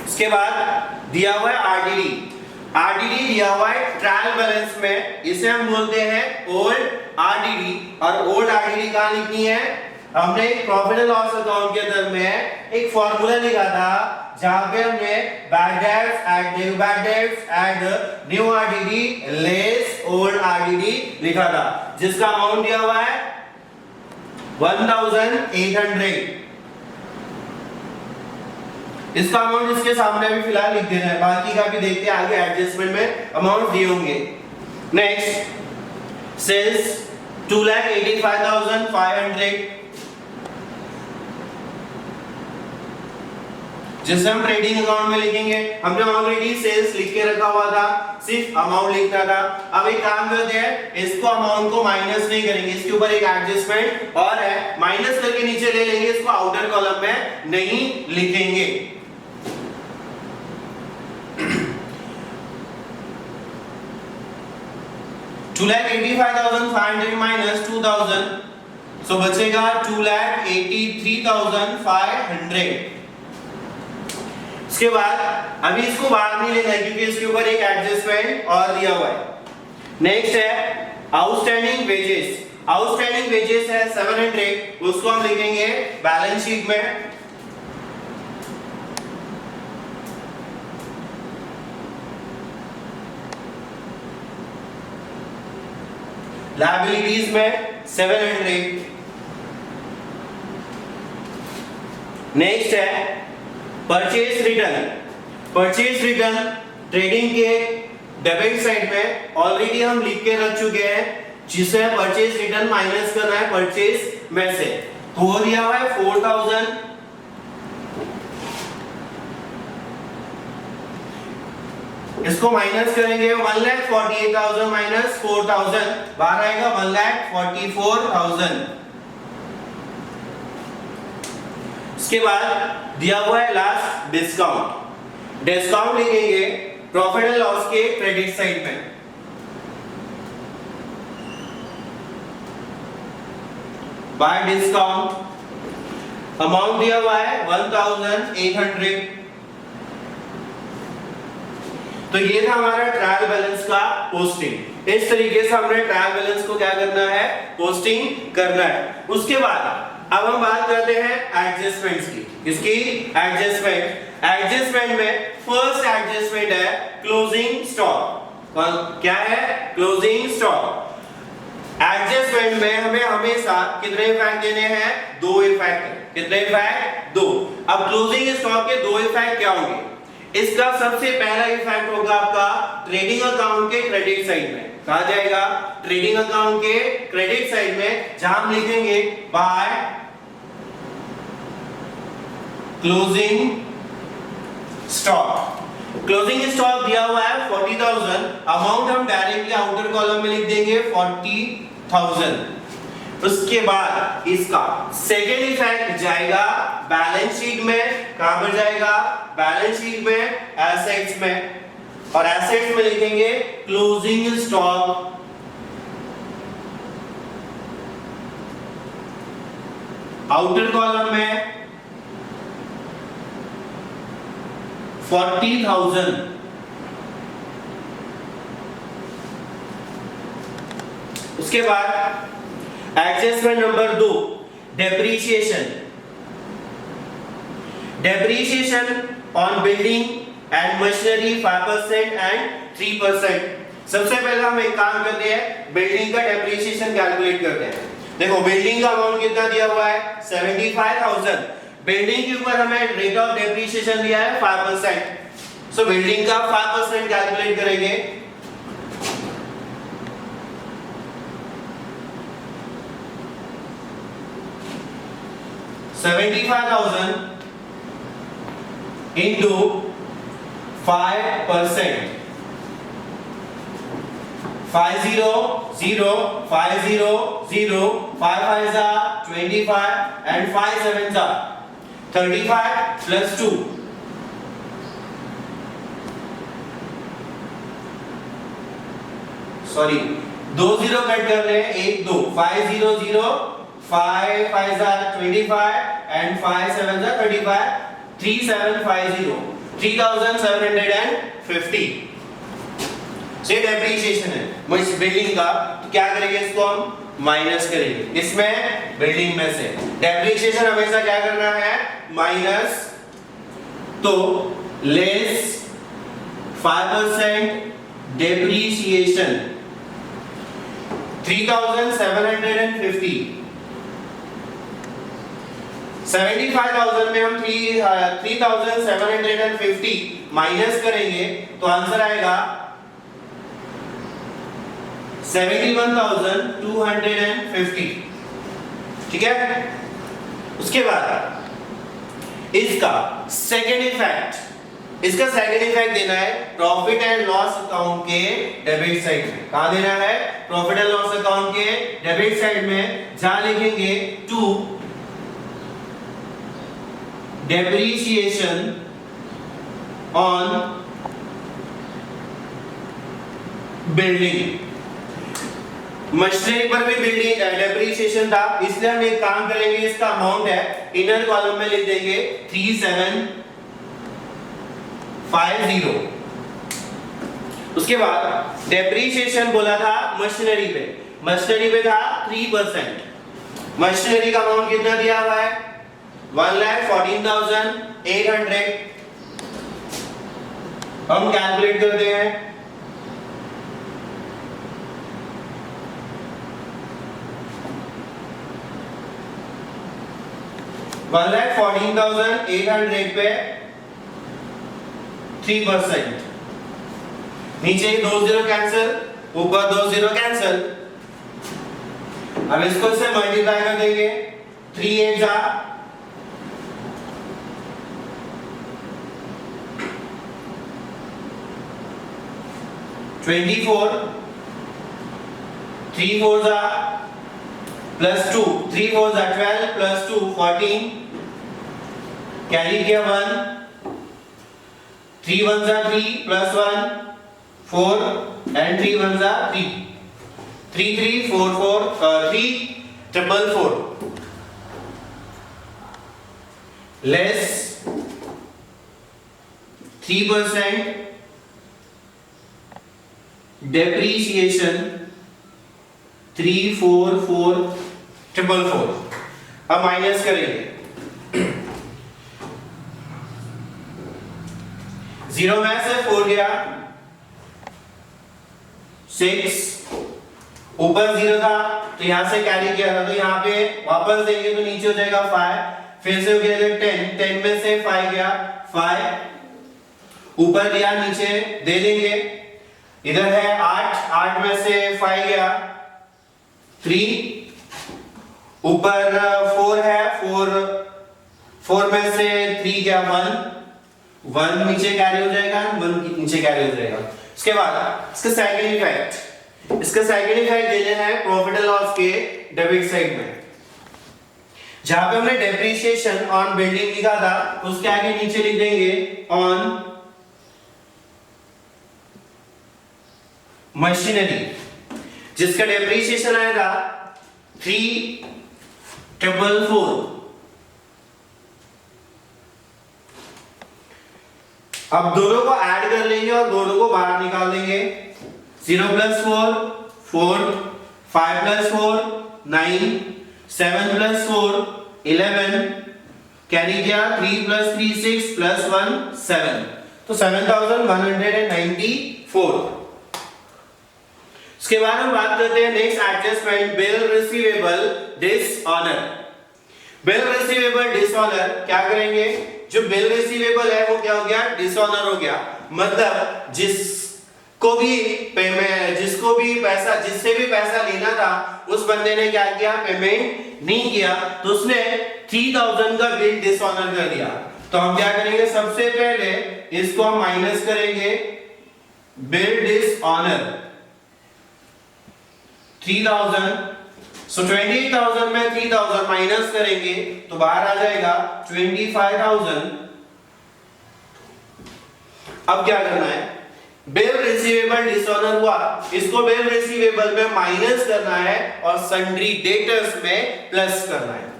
इसके बाद दिया हुआ है आरडीडी। आरडीडी दिया हुआ है ट्रायल बैलेंस में। इसे हम बोलते हैं ओल्ड आरडीडी। और ओल्ड आरडीडी कहां लिखनी है? हमने एक प्रॉफिट एंड लॉस अकाउंट के अंदर में एक फॉर्मूला लिखा था जहां पे हमने bad debts at new bad debts at new RDD less old RDD लिखा था, जिसका अमाउंट दिया हुआ है 1,800। इसका अमाउंट इसके सामने भी फिलहाल लिख देना है, बाकी का भी देखते हैं आगे एडजस्टमेंट में अमाउंट दिए होंगे। नेक्स्ट सेल्स 2,85,500, जिसे हम ट्रेडिंग अकाउंट में लिखेंगे। हमने ऑलरेडी सेल्स लिख के रखा हुआ था, सिर्फ अमाउंट लिखना था। अब एक काम करते हैं, इसको अमाउंट को माइनस नहीं करेंगे, इसके ऊपर एक एडजस्टमेंट और है, माइनस करके नीचे ले लेंगे, इसको आउटर कॉलम में नहीं लिखेंगे। $2,85,500 माइनस 2,000, सो बचेगा 2,83,500। इसके बाद अभी इसको बाहर नहीं लेना है क्योंकि इसके ऊपर एक एडजस्टमेंट और दिया हुआ है। नेक्स्ट है आउटस्टैंडिंग वेजेस। आउटस्टैंडिंग वेजेस है 700, उसको हम लिखेंगे बैलेंस शीट में। लायबिलिटीज में 700। नेक्स्ट है purchase return. Purchase return trading के डेबिट साइड में ऑलरेडी हम लिख के रख चुके हैं, जिसे परचेज रिटर्न माइनस करना है परचेज में से। तो वो दिया हुआ है 4,000। इसको माइनस करेंगे 1,48,000 माइनस 4,000, बाहर आएगा 1,44,000। इसके बाद दिया हुआ है लास्ट डिस्काउंट। डिस्काउंट लिखेंगे प्रॉफिट एंड लॉस के क्रेडिट साइड में। बाय डिस्काउंट अमाउंट दिया हुआ है 1,800। तो ये था हमारा ट्रायल बैलेंस का पोस्टिंग। इस तरीके से हमने ट्रायल बैलेंस को क्या करना है? पोस्टिंग करना है। उसके बाद अब हम बात करते हैं एडजस्टमेंट्स की। इसकी एडजस्टमेंट। एडजस्टमेंट में फर्स्ट एडजस्टमेंट है क्लोजिंग स्टॉक। क्या है? Closing stock. एडजस्टमेंट में हमें हमेशा कितने इफेक्ट देने हैं? 2 इफेक्ट। कितने इफेक्ट? 2। अब क्लोजिंग स्टॉक के 2 इफेक्ट क्या होंगे? इसका सबसे पहला इफेक्ट होगा आपका ट्रेडिंग अकाउंट के क्रेडिट साइड में। कहा जाएगा ट्रेडिंग अकाउंट के क्रेडिट साइड में, जहां हम लिखेंगे by closing stock. Closing stock दिया हुआ है 40,000, अमाउंट हम डायरेक्टली आउटर कॉलम में लिख देंगे 40,000। उसके बाद इसका सेकेंड इफेक्ट जाएगा बैलेंस शीट में। कहां पर जाएगा? बैलेंस शीट में, एसेट्स में, और एसेट्स में लिखेंगे क्लोजिंग स्टॉक। आउटर कॉलम में 40,000। उसके बाद adjustment number 2, depreciation. Depreciation on building and machinery 5% and 3%। सबसे पहले हम एक काम करते हैं, बिल्डिंग का डेप्रीशिएशन कैलकुलेट करते हैं। देखो बिल्डिंग का अमाउंट कितना दिया हुआ है 75,000। बिल्डिंग के ऊपर हमें रेट ऑफ डेप्रीशिएशन दिया है 5%। सो बिल्डिंग का 5% कैलकुलेट करेंगे। $75,000 into 5%, 500, 500, 5 5s are 25 and 5 7s are 35 plus 2, sorry 2 0 cut कर रहे हैं, 1 2, 5 0 0, 5 5s are 25 and 5 7s are 35, 3750, 3750। से डेप्रीशिएशन है इस बिल्डिंग का, तो क्या करेंगे, इसको हम माइनस करेंगे इसमें बिल्डिंग में से। डेप्रीशिएशन हमेशा क्या करना है, माइनस, तो लेस 5% डेप्रीशिएशन 3750। 75,000 में हम 3750 माइनस करेंगे तो आंसर आएगा 71,250। ठीक है। उसके बाद इसका सेकेंड इफेक्ट, इसका सेकेंड इफेक्ट देना है प्रॉफिट एंड लॉस अकाउंट के डेबिट साइड में। कहां देना है, प्रॉफिट एंड लॉस अकाउंट के डेबिट साइड में, जहां लिखेंगे to depreciation on building. Machinery पर भी बिल्डिंग डेप्रीशिएशन था, इसलिए हम एक काम करेंगे, इसका अमाउंट है इनर कॉलम में लिख देंगे 3750। उसके बाद डेप्रीशिएशन बोला था मशीनरी पे, मशीनरी पे था 3%। मशीनरी का अमाउंट कितना दिया हुआ है 1,14,800। हम कैलकुलेट करते हैं, $1,14,800 पे 3%, नीचे 2 0 कैंसिल, ऊपर 2 0 कैंसिल। अब इसको से मल्टीप्लाई कर देंगे, 3 8 जा 24, 3 4 जा प्लस 2, 3 4 जा 12 प्लस 2 14, कैरी किया 1, 3 1 जा 3 प्लस 1 4 एंड 3 1 जा 3, 3 3 4 4 3 ट्रिपल 4 लेस 3% डेप्रीशिएशन 34444। अब माइनस करेंगे, 0 में से 4 गया 6, ऊपर 0 था तो यहां से कैरी किया था, तो यहां पे वापस देंगे तो नीचे हो जाएगा 5, फिर से हो गया 10, 10 में से 5 गया 5, ऊपर दिया नीचे दे देंगे, इधर है 8, 8 में से 5 गया 3, ऊपर 4 है 4 में से 3 गया 1 नीचे कैरी हो जाएगा, 1 नीचे कैरी हो जाएगा। उसके बाद इसका सेकंड इफेक्ट, इसका सेकंड इफेक्ट देना है प्रॉफिट एंड लॉस के डेबिट साइड में। जहां पे हमने डेप्रीशिएशन ऑन बिल्डिंग लिखा था उसके आगे नीचे लिख देंगे ऑन मशीनरी, जिसका डेप्रीशिएशन आएगा 3,444। अब दोनों को ऐड कर लेंगे और दोनों को बाहर निकाल देंगे। 0 + 4 4, 5 + 4 9, 7 + 4 11, कैरी किया 3 + 3 6 + 1 7, तो 7194। उसके बाद हम बात करते हैं next adjustment, bill receivable dishonour. Bill receivable dishonour क्या करेंगे, जो बिल रिसीवेबल है वो क्या हो गया, डिसऑनर हो गया। मतलब जिसको भी पैसा, जिससे भी पैसा लेना था उस बंदे ने क्या किया, पेमेंट नहीं किया, तो उसने 3000 का बिल डिसऑनर कर दिया। तो हम क्या करेंगे, सबसे पहले इसको हम माइनस करेंगे, बिल डिसऑनर 3000, सो 28,000 में 3000 माइनस करेंगे तो बाहर आ जाएगा 25,000। अब क्या करना है, बिल रिसीवेबल डिसऑनर हुआ, इसको बिल रिसीवेबल में माइनस करना है और सन्ड्री डेटर्स में प्लस करना है।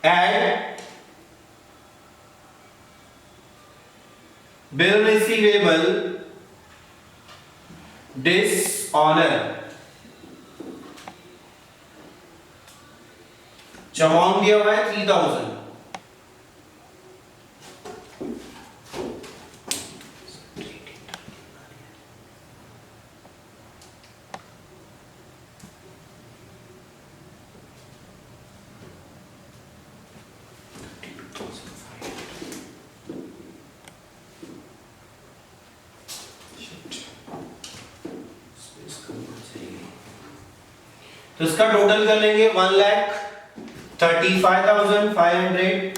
Add bill receivable dishonour, amount दिया हुआ है 3000। तो इसका टोटल कर लेंगे 1,35,500।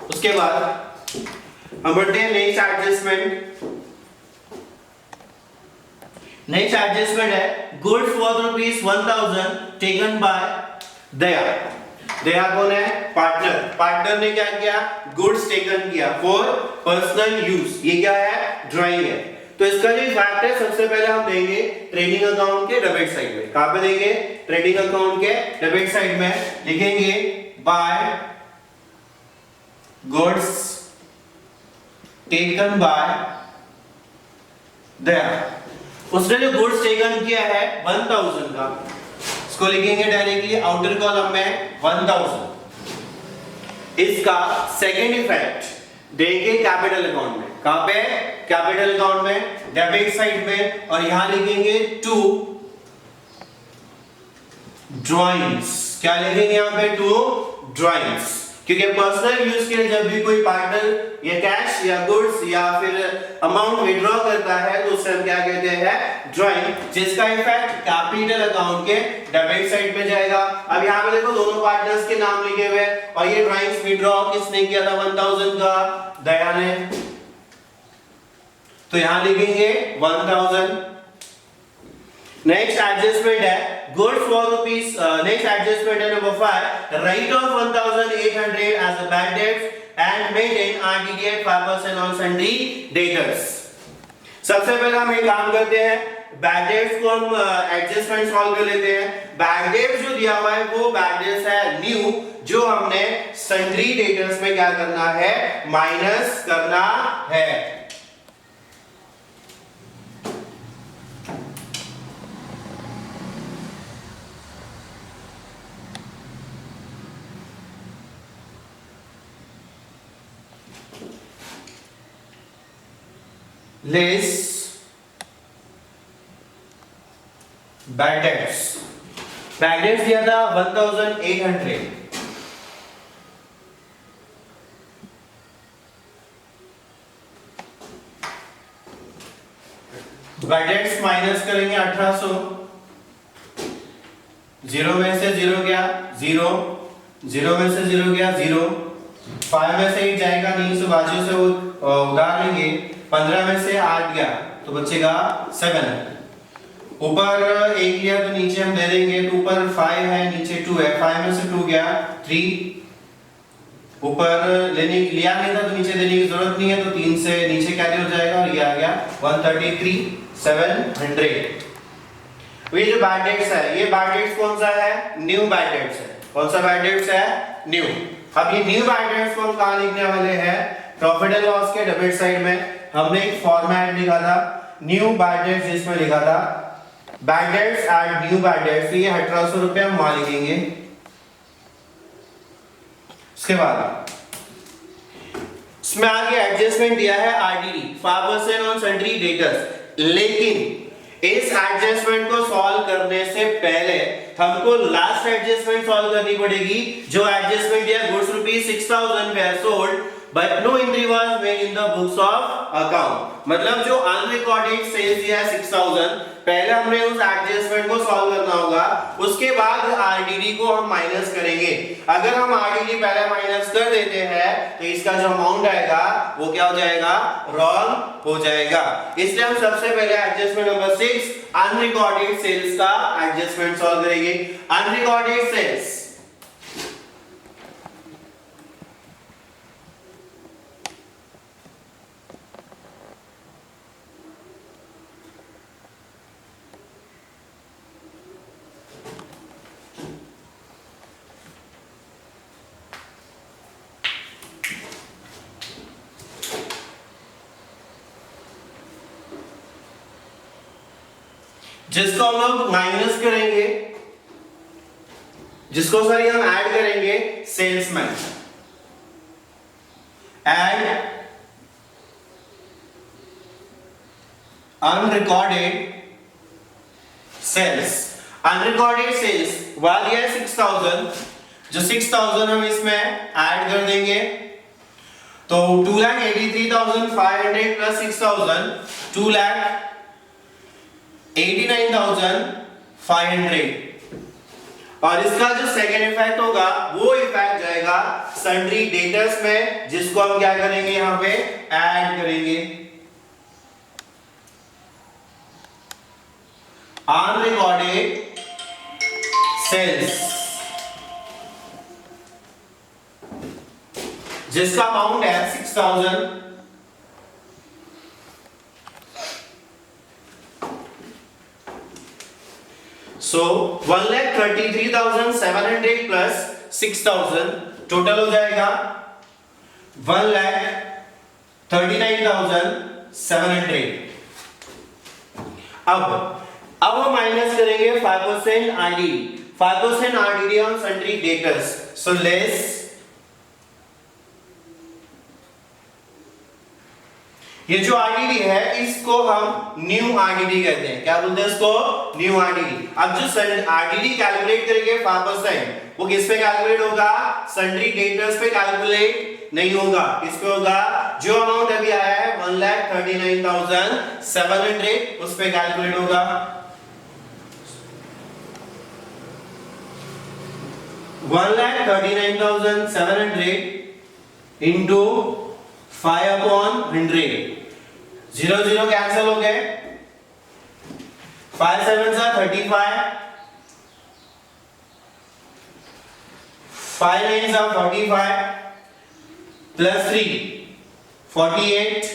उसके बाद हम बढ़ते हैं नेक्स्ट एडजस्टमेंट। नेक्स्ट एडजस्टमेंट है गुड्स फॉर ₹1000 टेकन बाय दया। दया कौन है, पार्टनर। पार्टनर ने क्या किया, गुड्स टेकन किया फॉर पर्सनल यूज। ये क्या है, ड्राइंग है। तो इसका जो इफेक्ट है सबसे पहले हम देंगे ट्रेडिंग अकाउंट के डेबिट साइड में। कहां पे देंगे, ट्रेडिंग अकाउंट के डेबिट साइड में लिखेंगे बाय गुड्स टेकन बाय दया। उसने जो गुड्स टेकन किया है 1000 का, इसको लिखेंगे डायरेक्टली आउटर कॉलम में 1000। इसका सेकंड इफेक्ट देंगे कैपिटल अकाउंट में। कहां पे, कैपिटल अकाउंट में डेबिट साइड में, और यहां लिखेंगे टू ड्राइंग्स। क्या लिखेंगे यहां पे, टू ड्राइंग्स, क्योंकि पर्सनल यूज के लिए जब भी कोई पार्टनर या कैश या गुड्स या फिर अमाउंट विड्रॉ करता है तो उसे हम क्या कहते हैं, ड्राइंग, जिसका इफेक्ट कैपिटल अकाउंट के डेबिट साइड में जाएगा। अब यहाँ पे देखो दोनों पार्टनर्स के नाम लिखे हुए, और ये ड्राइंग्स विड्रॉ किसने किया था 1000 का, दया ने। तो यहां लिखेंगे 1000। नेक्स्ट एडजस्टमेंट है good for rupees. Next adjustment है number 5, write off 1800 as a bad debt and maintain RTT at 5% on sundry debtors. सबसे पहले हम एक काम करते हैं, बैड डेट्स को हम एडजस्टमेंट सॉल्व कर लेते हैं। बैड डेट्स जो दिया हुआ है वो बैड डेट्स है न्यू, जो हमने सन्ड्री डेटर्स में क्या करना है, माइनस करना है। Less bad debts. Bad debts दिया था 1800। बैड डेट्स माइनस करेंगे 1800। 0 में से 0 गया 0, 0 में से 0 गया 0, 5 में से 1 जाएगा नहीं, सो बाजू से वो उधार लेंगे। 15 में से 8 गया तो बचेगा 7। ऊपर 1 लिया तो नीचे हम दे देंगे, तो ऊपर 5 है नीचे 2 है, 5 में से 2 गया 3। ऊपर लेने लिया नहीं था तो नीचे देने की जरूरत नहीं है, तो 3 से नीचे कैरी हो जाएगा और ये आ गया 133,700। ये जो बैड डेट्स है, ये बैड डेट्स कौन सा है, न्यू बैड डेट्स है। कौन सा बैड डेट्स है? न्यू। अब ये न्यू बैड डेट्स को हम कहां लिखने वाले हैं? प्रॉफिट एंड लॉस के डेबिट साइड में हमने एक फॉर्मेट लिखा था न्यू बैड डेट्स, जिसमें लिखा था bad debts at new bad debts, ये 1800 रुपए हम वहां लिखेंगे। उसके बाद इसमें आगे एडजस्टमेंट दिया है आरडीडी 5% ऑन सन्ड्री डेटर्स, लेकिन इस एडजस्टमेंट को सॉल्व करने से पहले हमको लास्ट एडजस्टमेंट सॉल्व करनी पड़ेगी। जो एडजस्टमेंट दिया goods ₹6000 were sold but no entry was made in the books of account, मतलब जो अनरिकॉर्डेड सेल्स दिया है 6000, पहले हमने उस एडजस्टमेंट को सॉल्व करना होगा, उसके बाद आरडीडी को हम माइनस करेंगे। अगर हम आरडीडी पहले माइनस कर देते हैं तो इसका जो अमाउंट आएगा वो क्या हो जाएगा? रॉन्ग हो जाएगा। इसलिए हम सबसे पहले एडजस्टमेंट नंबर 6 अनरिकॉर्डेड सेल्स का एडजस्टमेंट सॉल्व करेंगे। अनरिकॉर्डेड सेल्स जिसको हम लोग माइनस करेंगे, जिसको सर हम ऐड करेंगे salesman, add unrecorded sales. Unrecorded sales वाली है 6000, जो 6000 हम इसमें ऐड कर देंगे तो 2,83,500 प्लस 6000 2,89,500। और इसका जो सेकेंड इफेक्ट होगा वो इफेक्ट जाएगा सन्ड्री डेटर्स में, जिसको हम क्या करेंगे? यहां पे ऐड करेंगे। अनरिकॉर्डेड सेल्स जिसका अमाउंट है 6000, सो 1,33,700 प्लस 6000 टोटल हो जाएगा 1,39,700। अब हम माइनस करेंगे 5% RDD, 5% RDD on sundry debtors, so less ये जो आरडीडी है इसको हम न्यू आरडीडी कहते हैं। क्या बोलते हैं इसको? New RDD. अब जो आरडीडी कैलकुलेट करेंगे 5%, वो किस पे कैलकुलेट होगा? सन्ड्री डेटर्स पे कैलकुलेट नहीं होगा। किस पे होगा? जो अमाउंट अभी आया है 1,39,700 उस पे कैलकुलेट होगा। 1,39,700 इंटू 5/100, 0 0 कैंसिल हो गए, 5 7 35, 5 9 45 प्लस 3 48,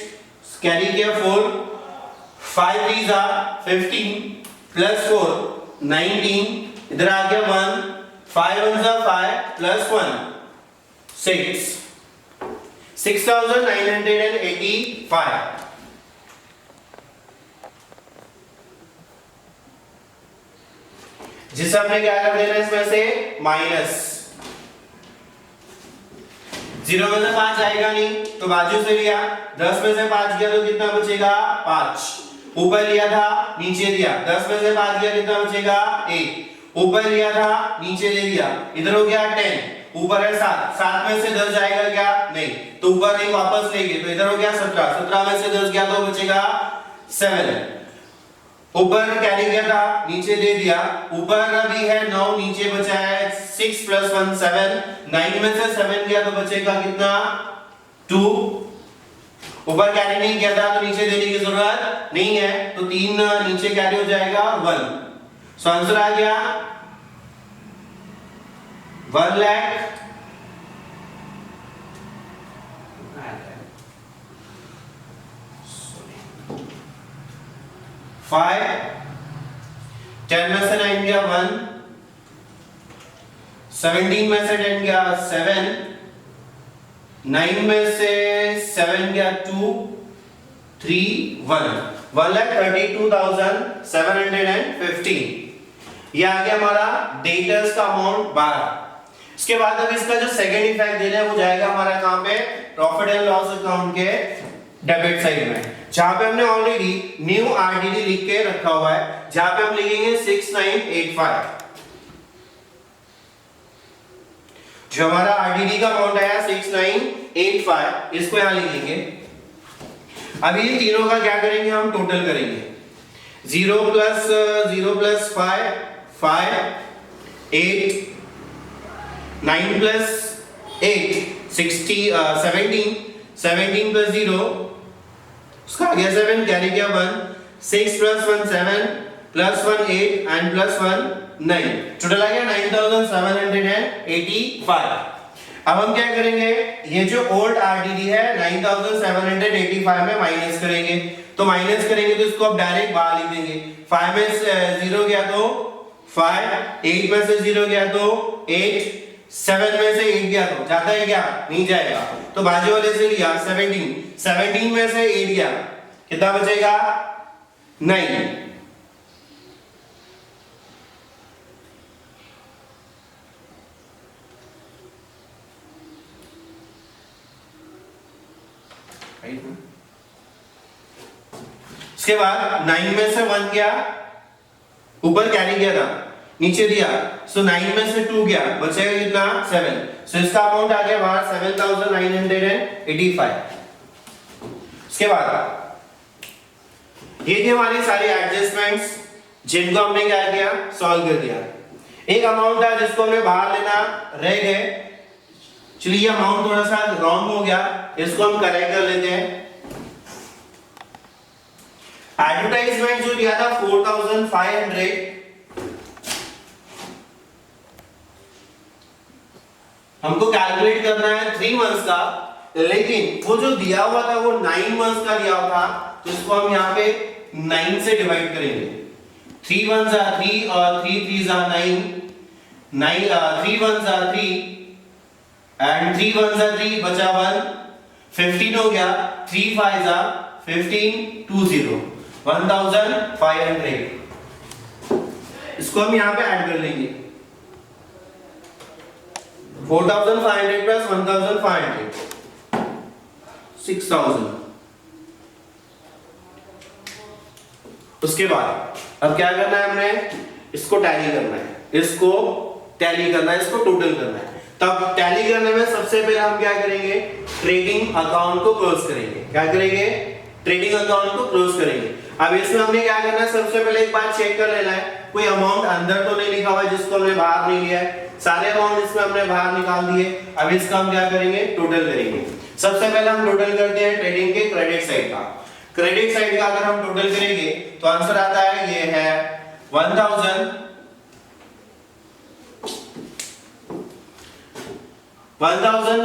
कैरी किया 4, 5 3 15 प्लस 4 19, इधर आ गया 1, 5 1 5 प्लस 1 6, 6,985। जिसे हमने क्या कर देना इसमें से माइनस, 0 में से 5 आएगा नहीं तो बाजू से लिया, 10 में से 5 गया तो कितना बचेगा? 5। ऊपर लिया था नीचे दिया, 10 में से 5 गया कितना बचेगा? 1। ऊपर लिया था नीचे ले लिया, इधर हो गया 10, ऊपर है 7, 7 में से 10 जाएगा क्या? नहीं, तो ऊपर एक वापस लेंगे तो इधर हो गया 17, 17 में से 10 गया तो बचेगा 7। ऊपर कैरी किया था नीचे दे दिया, ऊपर अभी है 9, नीचे बचा है 6 प्लस 1 7, 9 में से 7 गया तो बचेगा कितना? 2। ऊपर कैरी नहीं किया था तो नीचे देने की जरूरत नहीं है, तो 3 नीचे कैरी हो जाएगा 1। सो आंसर आ गया 1 लाख 5, 10 में से 9 गया 1, 17 में से 10 गया 7, 9 में से 7 गया 2, 3, 1, 1,32,715। ये आ गया हमारा डेटर्स का अमाउंट 12। इसके बाद अब इसका जो सेकंड इफेक्ट देना है वो जाएगा हमारा कहां पे, प्रॉफिट एंड लॉस अकाउंट के डेबिट साइड में, जहां पे हमने ऑलरेडी न्यू आरडीडी लिख के रखा हुआ है, जहां पे हम लिखेंगे 6985। जो हमारा आरडीडी का अमाउंट आया 6985, इसको यहां लिखेंगे। अब ये तीनों का क्या करेंगे, हम टोटल करेंगे। 0 प्लस 5 5, 8, 9 प्लस 8 17, 17 प्लस 0 उसका आ गया 7, कैरी किया 1, 6 plus 1 7, plus 1 8 and plus 1 9, total आ गया 9785। अब हम क्या करेंगे, ये जो ओल्ड आरडीडी है 9785 में माइनस करेंगे। तो माइनस करेंगे तो इसको अब डायरेक्ट बाहर लिख देंगे। 5 में से 0 गया तो 5, 8 में से 0 गया तो 8, 7 में से 8 गया तो जाता है क्या, नहीं जाएगा, तो बाजू वाले से लिया 17, 17 में से 8 गया, कितना बचेगा 9। इसके बाद 9 में से 1 गया, ऊपर कैरी किया था, नीचे दिया, सो 9 में से 2 गया, बचेगा कितना 7, सो इसका अमाउंट आ गया बाहर 7985। इसके बाद ये थी हमारी सारी एडजस्टमेंट्स जिनको हमने क्या किया, सॉल्व कर दिया। एक अमाउंट था जिसको हमें बाहर लेना रह गए, चलिए अमाउंट थोड़ा सा रॉन्ग हो गया, इसको हम करेक्ट कर लेते हैं। एडवर्टाइजमेंट जो दिया था 4500, हमको कैलकुलेट करना है 3 मंथ्स का, लेकिन वो जो दिया हुआ था वो 9 मंथ्स का दिया हुआ था, तो इसको हम यहाँ पे 9 से डिवाइड करेंगे। 3 1s are 3 और 3 3s are 9, 3 1s are 3 and 3 1s are 3, बचा 1, 15 हो गया, 3 5s are 15, 20, 1500। इसको हम यहाँ पे ऐड कर लेंगे, 4500 प्लस 1500, 6000। उसके बाद अब क्या करना है, हमने इसको टैली करना है, इसको टैली करना है, इसको टोटल करना है। तब टैली करने में सबसे पहले हम क्या करेंगे, ट्रेडिंग अकाउंट को क्लोज करेंगे। क्या करेंगे, ट्रेडिंग अकाउंट को क्लोज करेंगे। अब इसमें हमने क्या करना है, सबसे पहले एक बार चेक कर लेना है कोई अमाउंट अंदर तो नहीं लिखा हुआ है जिसको हमने बाहर नहीं लिया है। सारे अमाउंट इसमें हमने बाहर निकाल दिए। अब इसका हम क्या करेंगे, टोटल करेंगे। सबसे पहले हम टोटल करते हैं ट्रेडिंग के क्रेडिट साइड का। क्रेडिट साइड का अगर हम टोटल करेंगे तो आंसर आता है, ये है 1000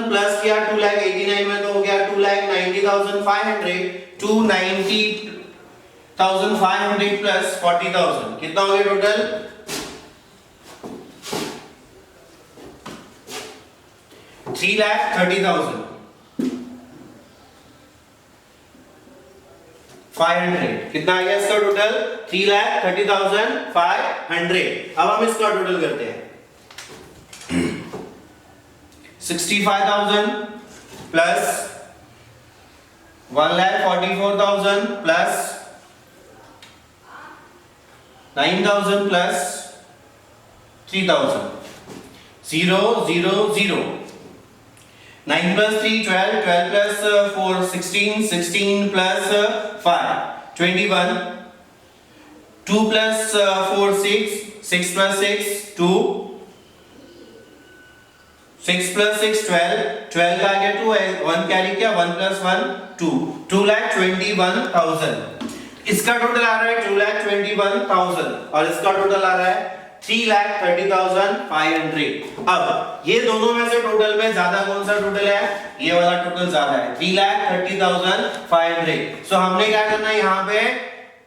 प्लस किया 2,89,000 में तो हो गया 2,90,500, 290,500 प्लस 40,000, कितना हो गया टोटल 3,30,500। कितना आ गया इसका टोटल 3,30,500। अब हम इसका टोटल करते हैं, 65,000 plus 1,44,000 plus 9,000 plus 3,000, 0 0 0, 9 plus 3 12, 12 plus 4 16, 16 plus 5 21, 2 plus 4 6, 6 plus 6 2, 6 plus 6 12, 12 का आ गया 2, 1 कैरी किया, 1 plus 1 2, 2,21,000। इसका टोटल आ रहा है 2,21,000 और इसका टोटल आ रहा है 3,30,500। अब ये दोनों में से टोटल में ज्यादा कौन सा टोटल है, ये वाला टोटल ज्यादा है, 3,30,500। सो हमने क्या करना है, यहाँ पे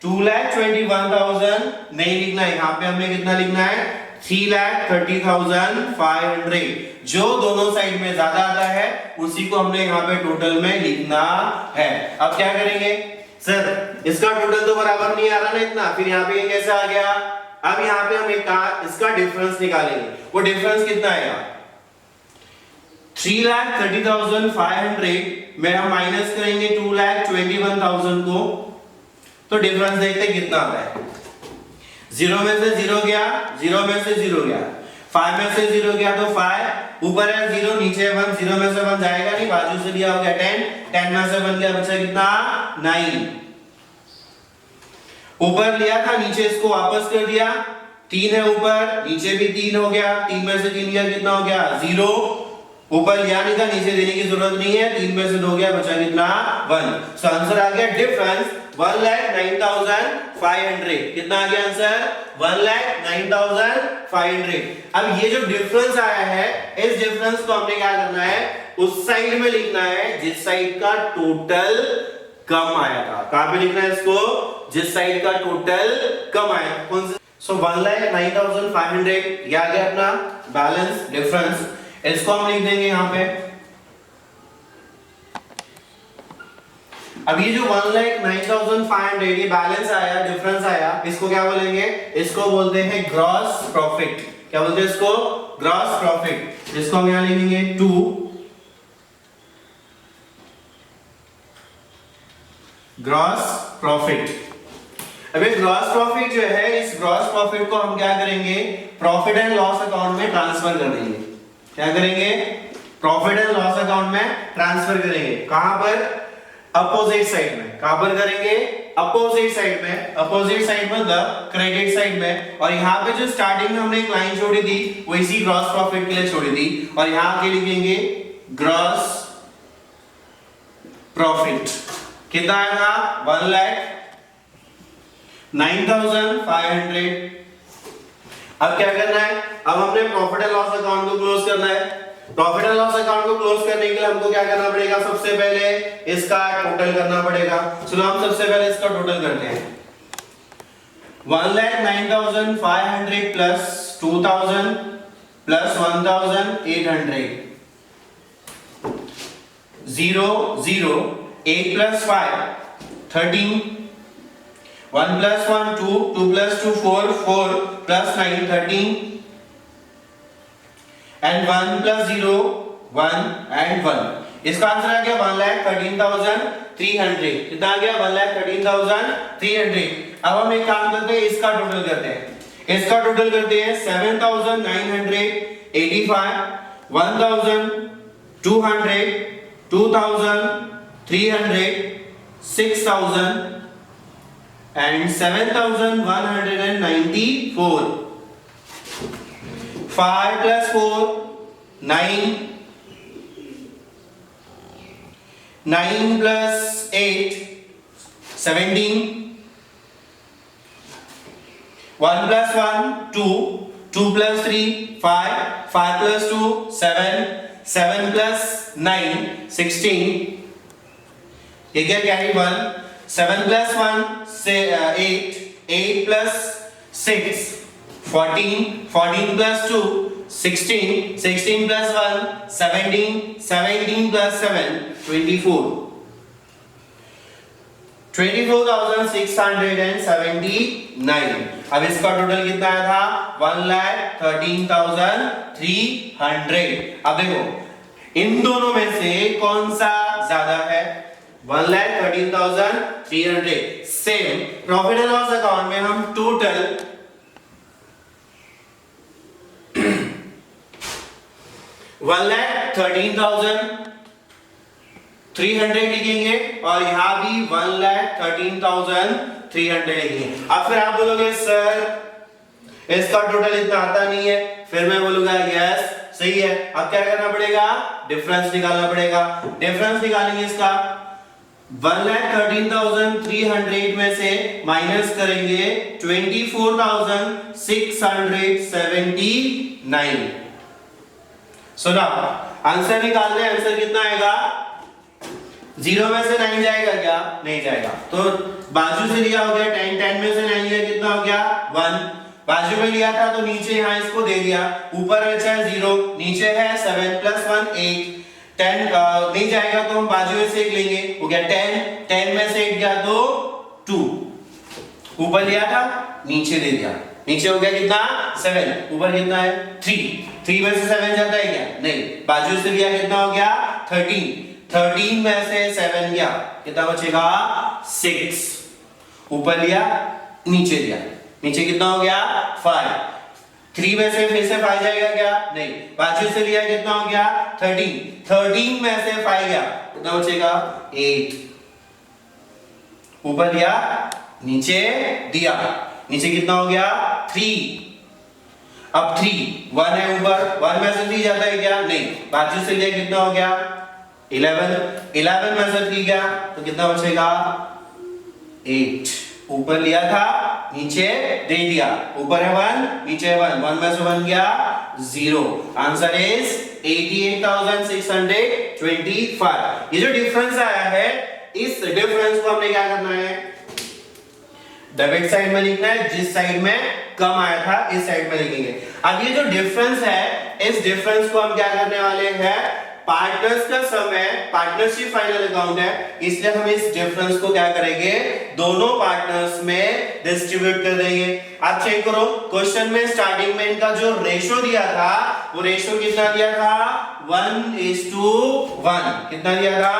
2,21,000 नहीं लिखना है, यहाँ पे हमें कितना लिखना है 3,30,500। जो दोनों साइड में ज्यादा आता है उसी को हमने यहाँ पे टोटल में लिखना है। अब क्या करेंगे सर, इसका टोटल तो बराबर नहीं आ रहा ना इतना, फिर यहाँ पे ये कैसे आ गया? अब यहाँ पे हम इसका डिफरेंस निकालेंगे। वो डिफरेंस कितना आएगा? 3,30,500 में हम माइनस करेंगे 2,21,000 को, तो डिफरेंस देखते कितना आता है। 0 में से 0 गया, 0 में से 0 गया, 5 में से 0 गया तो 5, ऊपर है 0 नीचे 1, 0 में से 1 जाएगा नहीं, बाजू से लिया हो गया 10, 10 में से 1 गया बचा कितना? 9। ऊपर लिया था नीचे इसको वापस कर दिया, 3 है ऊपर, नीचे भी 3 हो गया, 3 में से 3 गया कितना हो गया? 0। ऊपर लिया नहीं था, नीचे देने की जरूरत नहीं है, 3 में से 2 गया बचा कितना? 1। सो आंसर आ गया डिफरेंस 1,09,500। कितना आ गया आंसर? 1,09,500। अब ये जो डिफरेंस आया है, इस डिफरेंस को हमने क्या करना है? उस साइड में लिखना है जिस साइड का टोटल कम आया था। कहां पे लिखना है इसको? जिस साइड का टोटल कम आया। कौन सा? सो 1,09,500 ये आ गया अपना बैलेंस डिफरेंस। इसको हम लिख देंगे यहां पे। अब ये जो 1,09,500 ये बैलेंस आया, डिफरेंस आया, इसको क्या बोलेंगे? इसको बोलते हैं ग्रॉस प्रॉफिट। क्या बोलते हैं इसको? Gross profit. इसको हम यहां लिखेंगे 2 ग्रॉस प्रॉफिट। अभी ग्रॉस प्रॉफिट जो है, इस ग्रॉस प्रॉफिट को हम क्या करेंगे? प्रॉफिट एंड लॉस अकाउंट में ट्रांसफर कर देंगे। क्या करेंगे? प्रॉफिट एंड लॉस अकाउंट में ट्रांसफर करेंगे। कहां पर? अपोजिट साइड में। कहां पर करेंगे? अपोजिट साइड में। अपोजिट साइड मतलब क्रेडिट साइड में। और यहाँ पे जो स्टार्टिंग में हमने एक लाइन छोड़ी थी वो इसी ग्रॉस प्रॉफिट के लिए छोड़ी थी, और यहाँ आके लिखेंगे ग्रॉस प्रॉफिट। कितना आएगा? 1,09,500। अब क्या करना है? अब हमने प्रॉफिट एंड लॉस अकाउंट को क्लोज करना है। प्रॉफिट एंड लॉस अकाउंट को क्लोज करने के लिए हमको क्या करना पड़ेगा? सबसे पहले इसका टोटल करना पड़ेगा। चलो हम सबसे पहले इसका टोटल करते हैं। 1,09,500 plus 2,000 plus 1,800, 0 0, 8 plus 5 13, 1 plus 1 2, 2 plus 2 4, 4 plus 9 13, and 1 plus 0 1 and 1। इसका आंसर आ गया 1,13,300। कितना आ गया? 1,13,300। अब हम एक काम करते हैं, इसका टोटल करते हैं। इसका टोटल करते हैं 7,985, 1,200, 2,300, 6,000 and 7,194। 5 plus 4 9, 9 plus 8 17, 1 plus 1 2, 2 plus 3 5, 5 plus 2 7, 7 plus 9 16, ये क्या carry 1, 7 plus 1 8, 8 plus 6 14, 14 plus 2 16, 16 plus 1 17, 17 plus 7 24, 24,679। अब इसका टोटल कितना आया था? 1,13,300। अब देखो इन दोनों में से कौन सा ज्यादा है? 1,13,300। Same profit and loss account में हम टोटल 1,13,300 लिखेंगे और यहाँ भी 1,13,300 लिखेंगे। अब फिर आप बोलोगे सर इसका टोटल इतना आता नहीं है, फिर मैं बोलूंगा यस सही है। अब क्या करना पड़ेगा? डिफरेंस निकालना पड़ेगा। डिफरेंस निकालेंगे इसका 1,13,300 में से माइनस करेंगे 24,679। सुना आंसर निकालने, आंसर कितना आएगा? 0 में से 9 जाएगा क्या? नहीं जाएगा, तो बाजू से लिया हो गया 10, 10 में से 9 लिया कितना हो गया? 1, बाजू में लिया था तो नीचे यहाँ इसको दे दिया, ऊपर बचा है 0, नीचे है 7 + 1 8, 10 नहीं जाएगा तो हम बाजू में से एक लेंगे, हो गया 10, 10 में से 8 गया तो 2, ऊपर लिया था नीचे दे दिया, नीचे हो गया कितना 7, ऊपर कितना है 3, 3 में से 7 जाता है क्या, नहीं, बाजू से लिया कितना हो गया 13, 13 में से 7 गया, कितना बचेगा 6, ऊपर लिया नीचे दिया, नीचे कितना हो गया 5, 3 में से फिर से 5 जाएगा क्या, नहीं, बाजू से लिया कितना हो गया 13, 13 में से 5 गया, कितना बचेगा 8, ऊपर लिया नीचे दिया, नीचे कितना हो गया 3, अब 3 1 है ऊपर, 1 में से 3 जाता है क्या, नहीं, बाजू से लिया कितना हो गया 11, 11 में से 3 गया तो कितना बचेगा 8, ऊपर लिया था नीचे दे दिया, ऊपर है 1 नीचे है 1, 1 में से 1 गया 0, आंसर इज 88,625। ये जो डिफरेंस आया है, इस डिफरेंस को हमने क्या करना है, डेबिट साइड में लिखना है, जिस साइड में कम आया था इस साइड में लिखेंगे। अब ये जो डिफरेंस है, इस डिफरेंस को हम क्या करने वाले हैं, पार्टनर्स का सम है, पार्टनरशिप फाइनल अकाउंट है, इसलिए हम इस डिफरेंस को क्या करेंगे, दोनों पार्टनर्स में डिस्ट्रीब्यूट कर देंगे। आप चेक करो, क्वेश्चन में स्टार्टिंग में इनका जो रेशो दिया था, वो रेशो कितना दिया था 1:1, कितना दिया था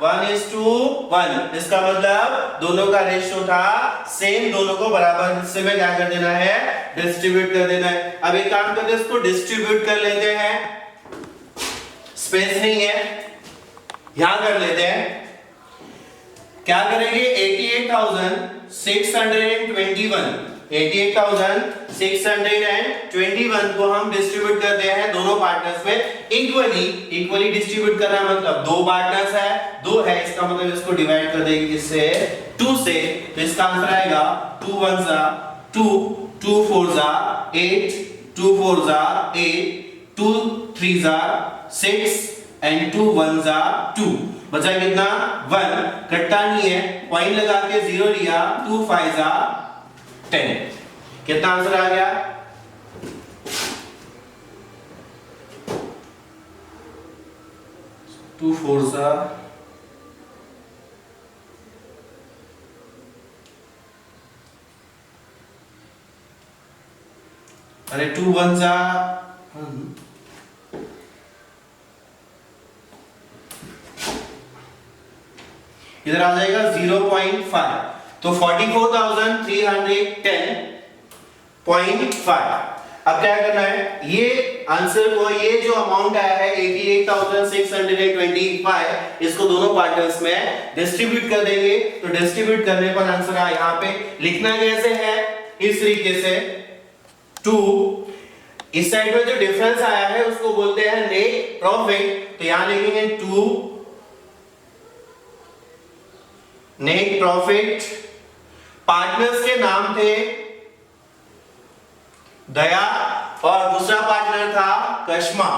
1:1, इसका मतलब दोनों का रेशो था सेम, दोनों को बराबर हिस्से में क्या कर देना है, डिस्ट्रीब्यूट कर देना है। अब एक काम करते हैं, इसको डिस्ट्रीब्यूट कर लेते हैं, स्पेस नहीं है, यहां कर लेते हैं, क्या करेंगे 88,621 को हम डिस्ट्रीब्यूट करते हैं दोनों पार्टनर्स में इक्वली डिस्ट्रीब्यूट करना, मतलब दो पार्टनर्स है, दो है, इसका मतलब इसको डिवाइड कर देंगे किससे 2 से, तो इसका आंसर आएगा 2 1 2, 2 4 8, 2 4 8, 2 3 6 and 2 1 2, बचा कितना 1, कट्टा नहीं है, पॉइंट लगा के 0 लिया, 2 5 10, कितना आंसर आ गया 2 4 अरे 2 1 इधर आ जाएगा 0.5, तो 44,310.5। अब क्या करना है, ये आंसर को, ये जो अमाउंट आया है 88,625, इसको दोनों पार्टनर्स में डिस्ट्रीब्यूट कर देंगे। तो डिस्ट्रीब्यूट करने पर आंसर आया, यहाँ पे लिखना कैसे है, इस तरीके से 2, इस साइड में जो डिफरेंस आया है उसको बोलते हैं नेट प्रॉफिट, तो यहां लिखेंगे 2 नेट प्रॉफिट, पार्टनर्स के नाम थे दया और दूसरा पार्टनर था कश्मा,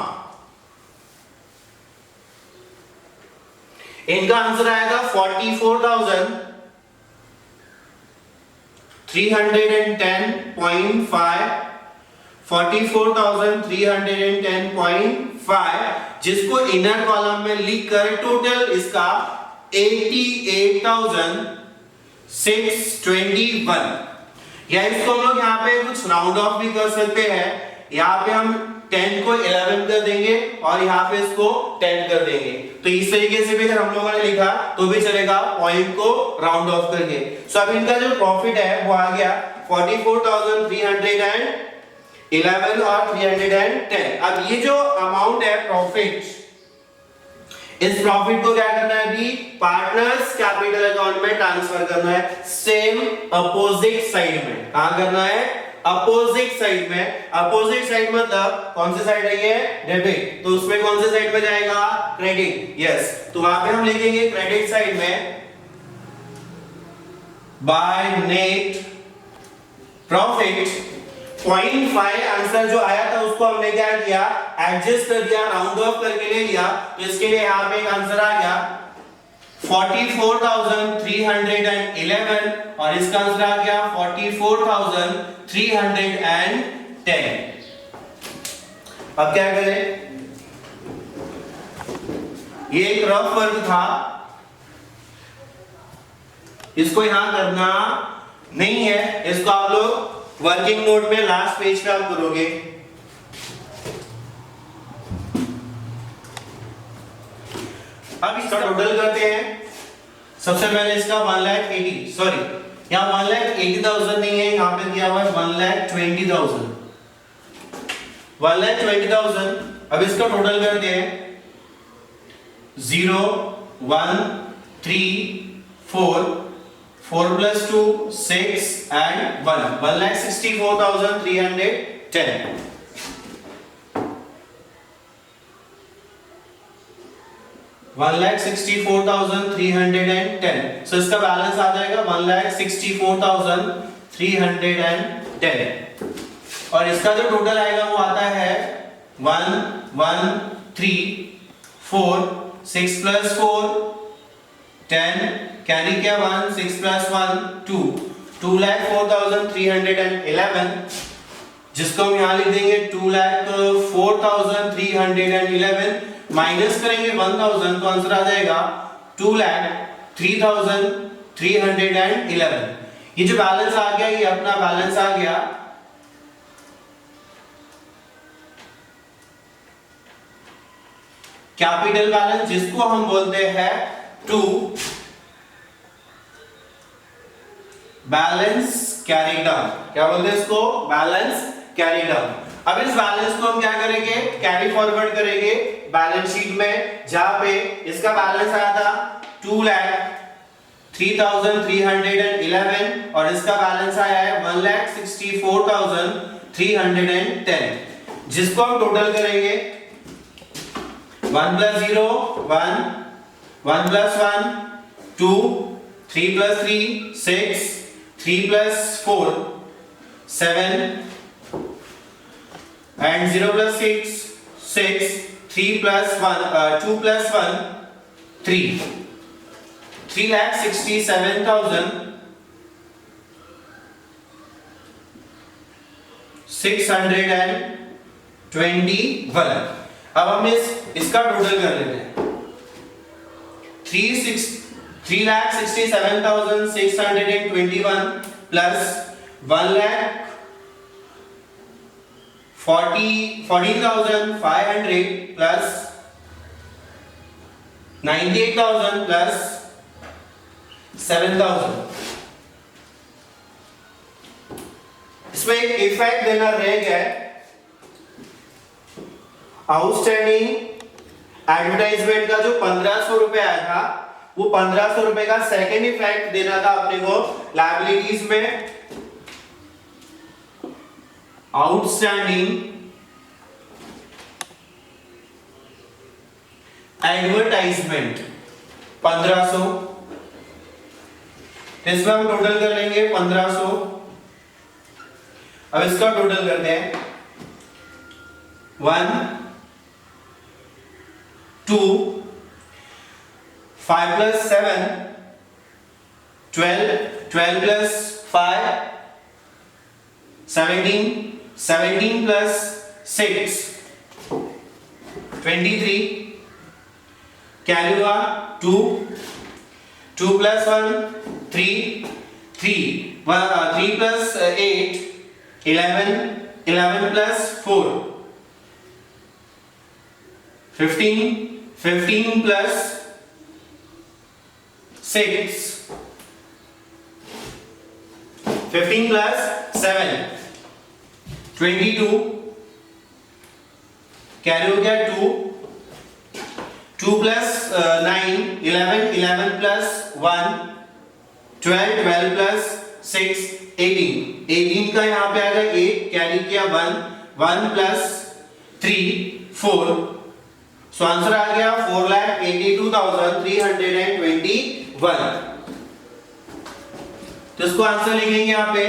इनका आंसर आएगा 44,310.5, 44,310.5, जिसको इनर कॉलम में लिखकर टोटल इसका 88,621, या इसको हम लोग यहाँ पे कुछ राउंड ऑफ भी कर सकते हैं, यहाँ पे हम 10 को 11 कर देंगे और यहाँ पे इसको 10 कर देंगे, तो इस तरीके से भी अगर हम लोगों ने लिखा तो भी चलेगा, पॉइंट को राउंड ऑफ करके। सो अब इनका जो प्रॉफिट है वो आ गया 44,311 और 310। अब ये जो अमाउंट है प्रॉफिट, इस प्रॉफिट को क्या करना है, अभी पार्टनर्स कैपिटल अकाउंट में ट्रांसफर करना है, सेम अपोजिट साइड में। कहां करना है, अपोजिट साइड में। अपोजिट साइड मतलब कौन सी साइड है, ये डेबिट, तो उसमें कौन से साइड में जाएगा, क्रेडिट, यस, तो वहां पे हम लिखेंगे क्रेडिट साइड में बाय नेट प्रॉफिट 0.5, आंसर जो आया था उसको हमने क्या किया, एडजस्ट कर दिया, राउंड ऑफ करके ले लिया, तो इसके लिए यहां पे एक आंसर आ गया 44,311 और इसका आंसर आ गया 44,310। अब क्या करें, ये एक रफ वर्क था, इसको यहां करना नहीं है, इसको आप लोग वर्किंग नोट में लास्ट पेज पे आप करोगे। अब इसका टोटल करते हैं। सबसे पहले इसका 1,80,000 सॉरी यहाँ 1,80,000 नहीं है, यहाँ पे दिया हुआ है 1,20,000 1,20,000। अब इसका टोटल करते हैं 0 1 3 4 4 plus 2 6 and 1 1,64,310 1,64,310। सो इसका बैलेंस आ जाएगा 1,64,310 और इसका जो टोटल आएगा वो आता है 1 1 3 4 6 plus 4 10 कैरी किया 1 6 plus 1 2 2,04,311 जिसको हम यहाँ लिख देंगे 2,04,311 माइनस करेंगे 1,000 तो आंसर आ जाएगा 2,03,311। ये जो बैलेंस आ गया ये अपना बैलेंस आ गया। कैपिटल बैलेंस जिसको हम बोलते हैं टू बैलेंस कैरी डाउन, क्या बोलते हैं इसको, बैलेंस कैरी डाउन। अब इस बैलेंस को हम क्या करेंगे, कैरी फॉरवर्ड करेंगे बैलेंस शीट में, जहां पे इसका बैलेंस आया था 2,03,311 और इसका बैलेंस आया है 1,64,310 जिसको हम टोटल करेंगे 1 plus 0 1 1 plus 1 2 3 plus 3 6 3 plus 4 7 and 0 plus 6 6 3 plus 1 2 plus 1 3 3,67,621। अब हम इसका टोटल कर लेते हैं 3,67,621 प्लस 1,14,500 प्लस 98,000 प्लस 7,000। इसमें एक इफेक्ट देना रह गया है, आउटस्टैंडिंग एडवर्टाइजमेंट का जो 1,500 रुपए आया था वो 1,500 रुपए का सेकेंड इफेक्ट देना था अपने को लायबिलिटीज में। आउटस्टैंडिंग एडवर्टाइजमेंट 1,500, इसमें हम टोटल कर लेंगे 1,500। अब इसका टोटल करते हैं 1 2 5 plus 7 12 12 plus 5 17 17 plus 6 23 कैरी हुआ 2 2 plus 1 3 3 3 plus 8 11 11 plus 4 15 15 plus 6 15 plus 7 22 carry हो गया 2 2 plus 9 11 11 plus 1 12 12 plus 6 18 18 का यहाँ पे आएगा 8 कैरी किया 1 1 plus 3 4 सो आंसर आ गया 4,82,321। तो इसको आंसर लिखेंगे यहाँ पे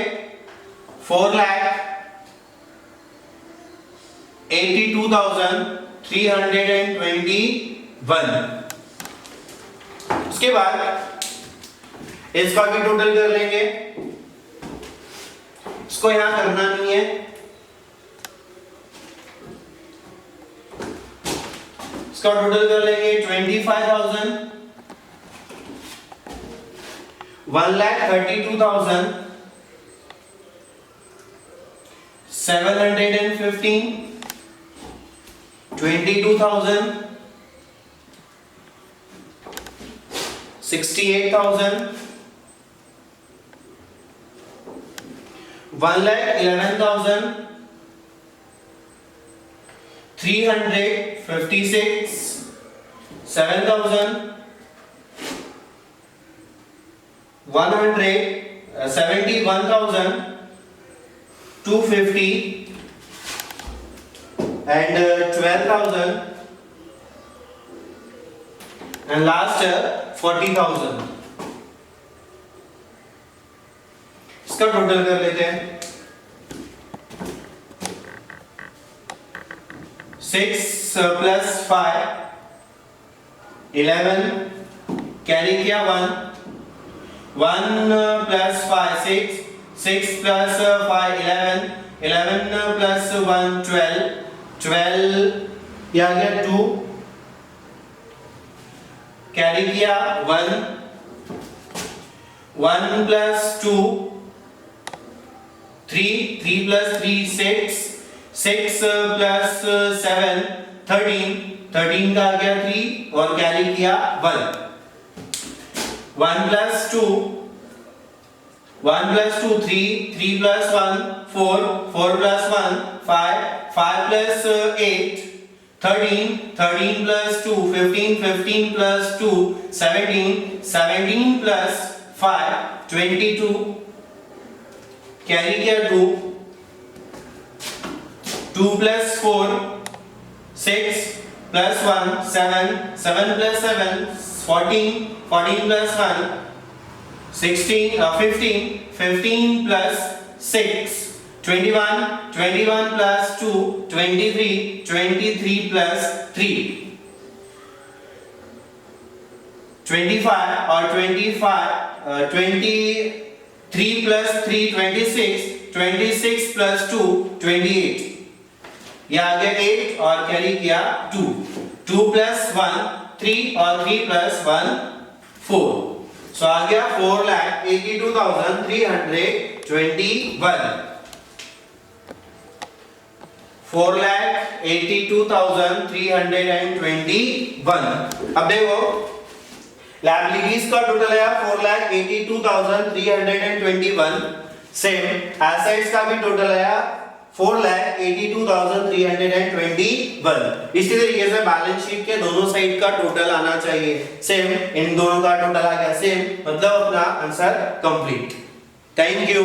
4,82,321। उसके बाद इसका भी टोटल कर लेंगे, इसको यहां करना नहीं है, इसका टोटल कर लेंगे 25,000, 1,32,000, 715, 22,000, 68,000, 1,11,000, 356, 7,000, 71,250 and 12,000 and last 40,000. इसका टोटल कर लेते हैं, 6 plus 5 11, कैरी किया 1 plus 5 6, 6 plus 5 11, 11 plus 1 12, 12 ये आ गया 2, कैरी किया 1 plus 2 3, 3 plus 3 6, 6 plus 7 13, 13 का आ गया 3 और कैरी किया 1, 1 plus 2 3, 3 plus 1 4, 4 plus 1 5, 5 plus 8 13, 13 plus 2 15, 15 plus 2 17, 17 plus 5 22, carry किया 2, 2 plus 4 6 plus 1 7, 7 plus 7 14, 14 plus 1 16 15, 15 plus 6 21, 21 plus 2 23, 23 plus 3 25 और 25 23 plus 3 26, 26 plus 2 28, ये आ गया 8 और कैरी किया 2, 2 plus 1 3 और 3 plus 1 4, सो आ गया 4,82,321, 4,82,321। अब देखो लायबिलिटीज का टोटल है 4,82,321, सेम एसेट्स का भी टोटल है 4,82,321। इसी तरीके से बैलेंस शीट के दोनों साइड का टोटल आना चाहिए सेम, इन दोनों का टोटल आ गया सेम, मतलब अपना आंसर कंप्लीट। Thank you.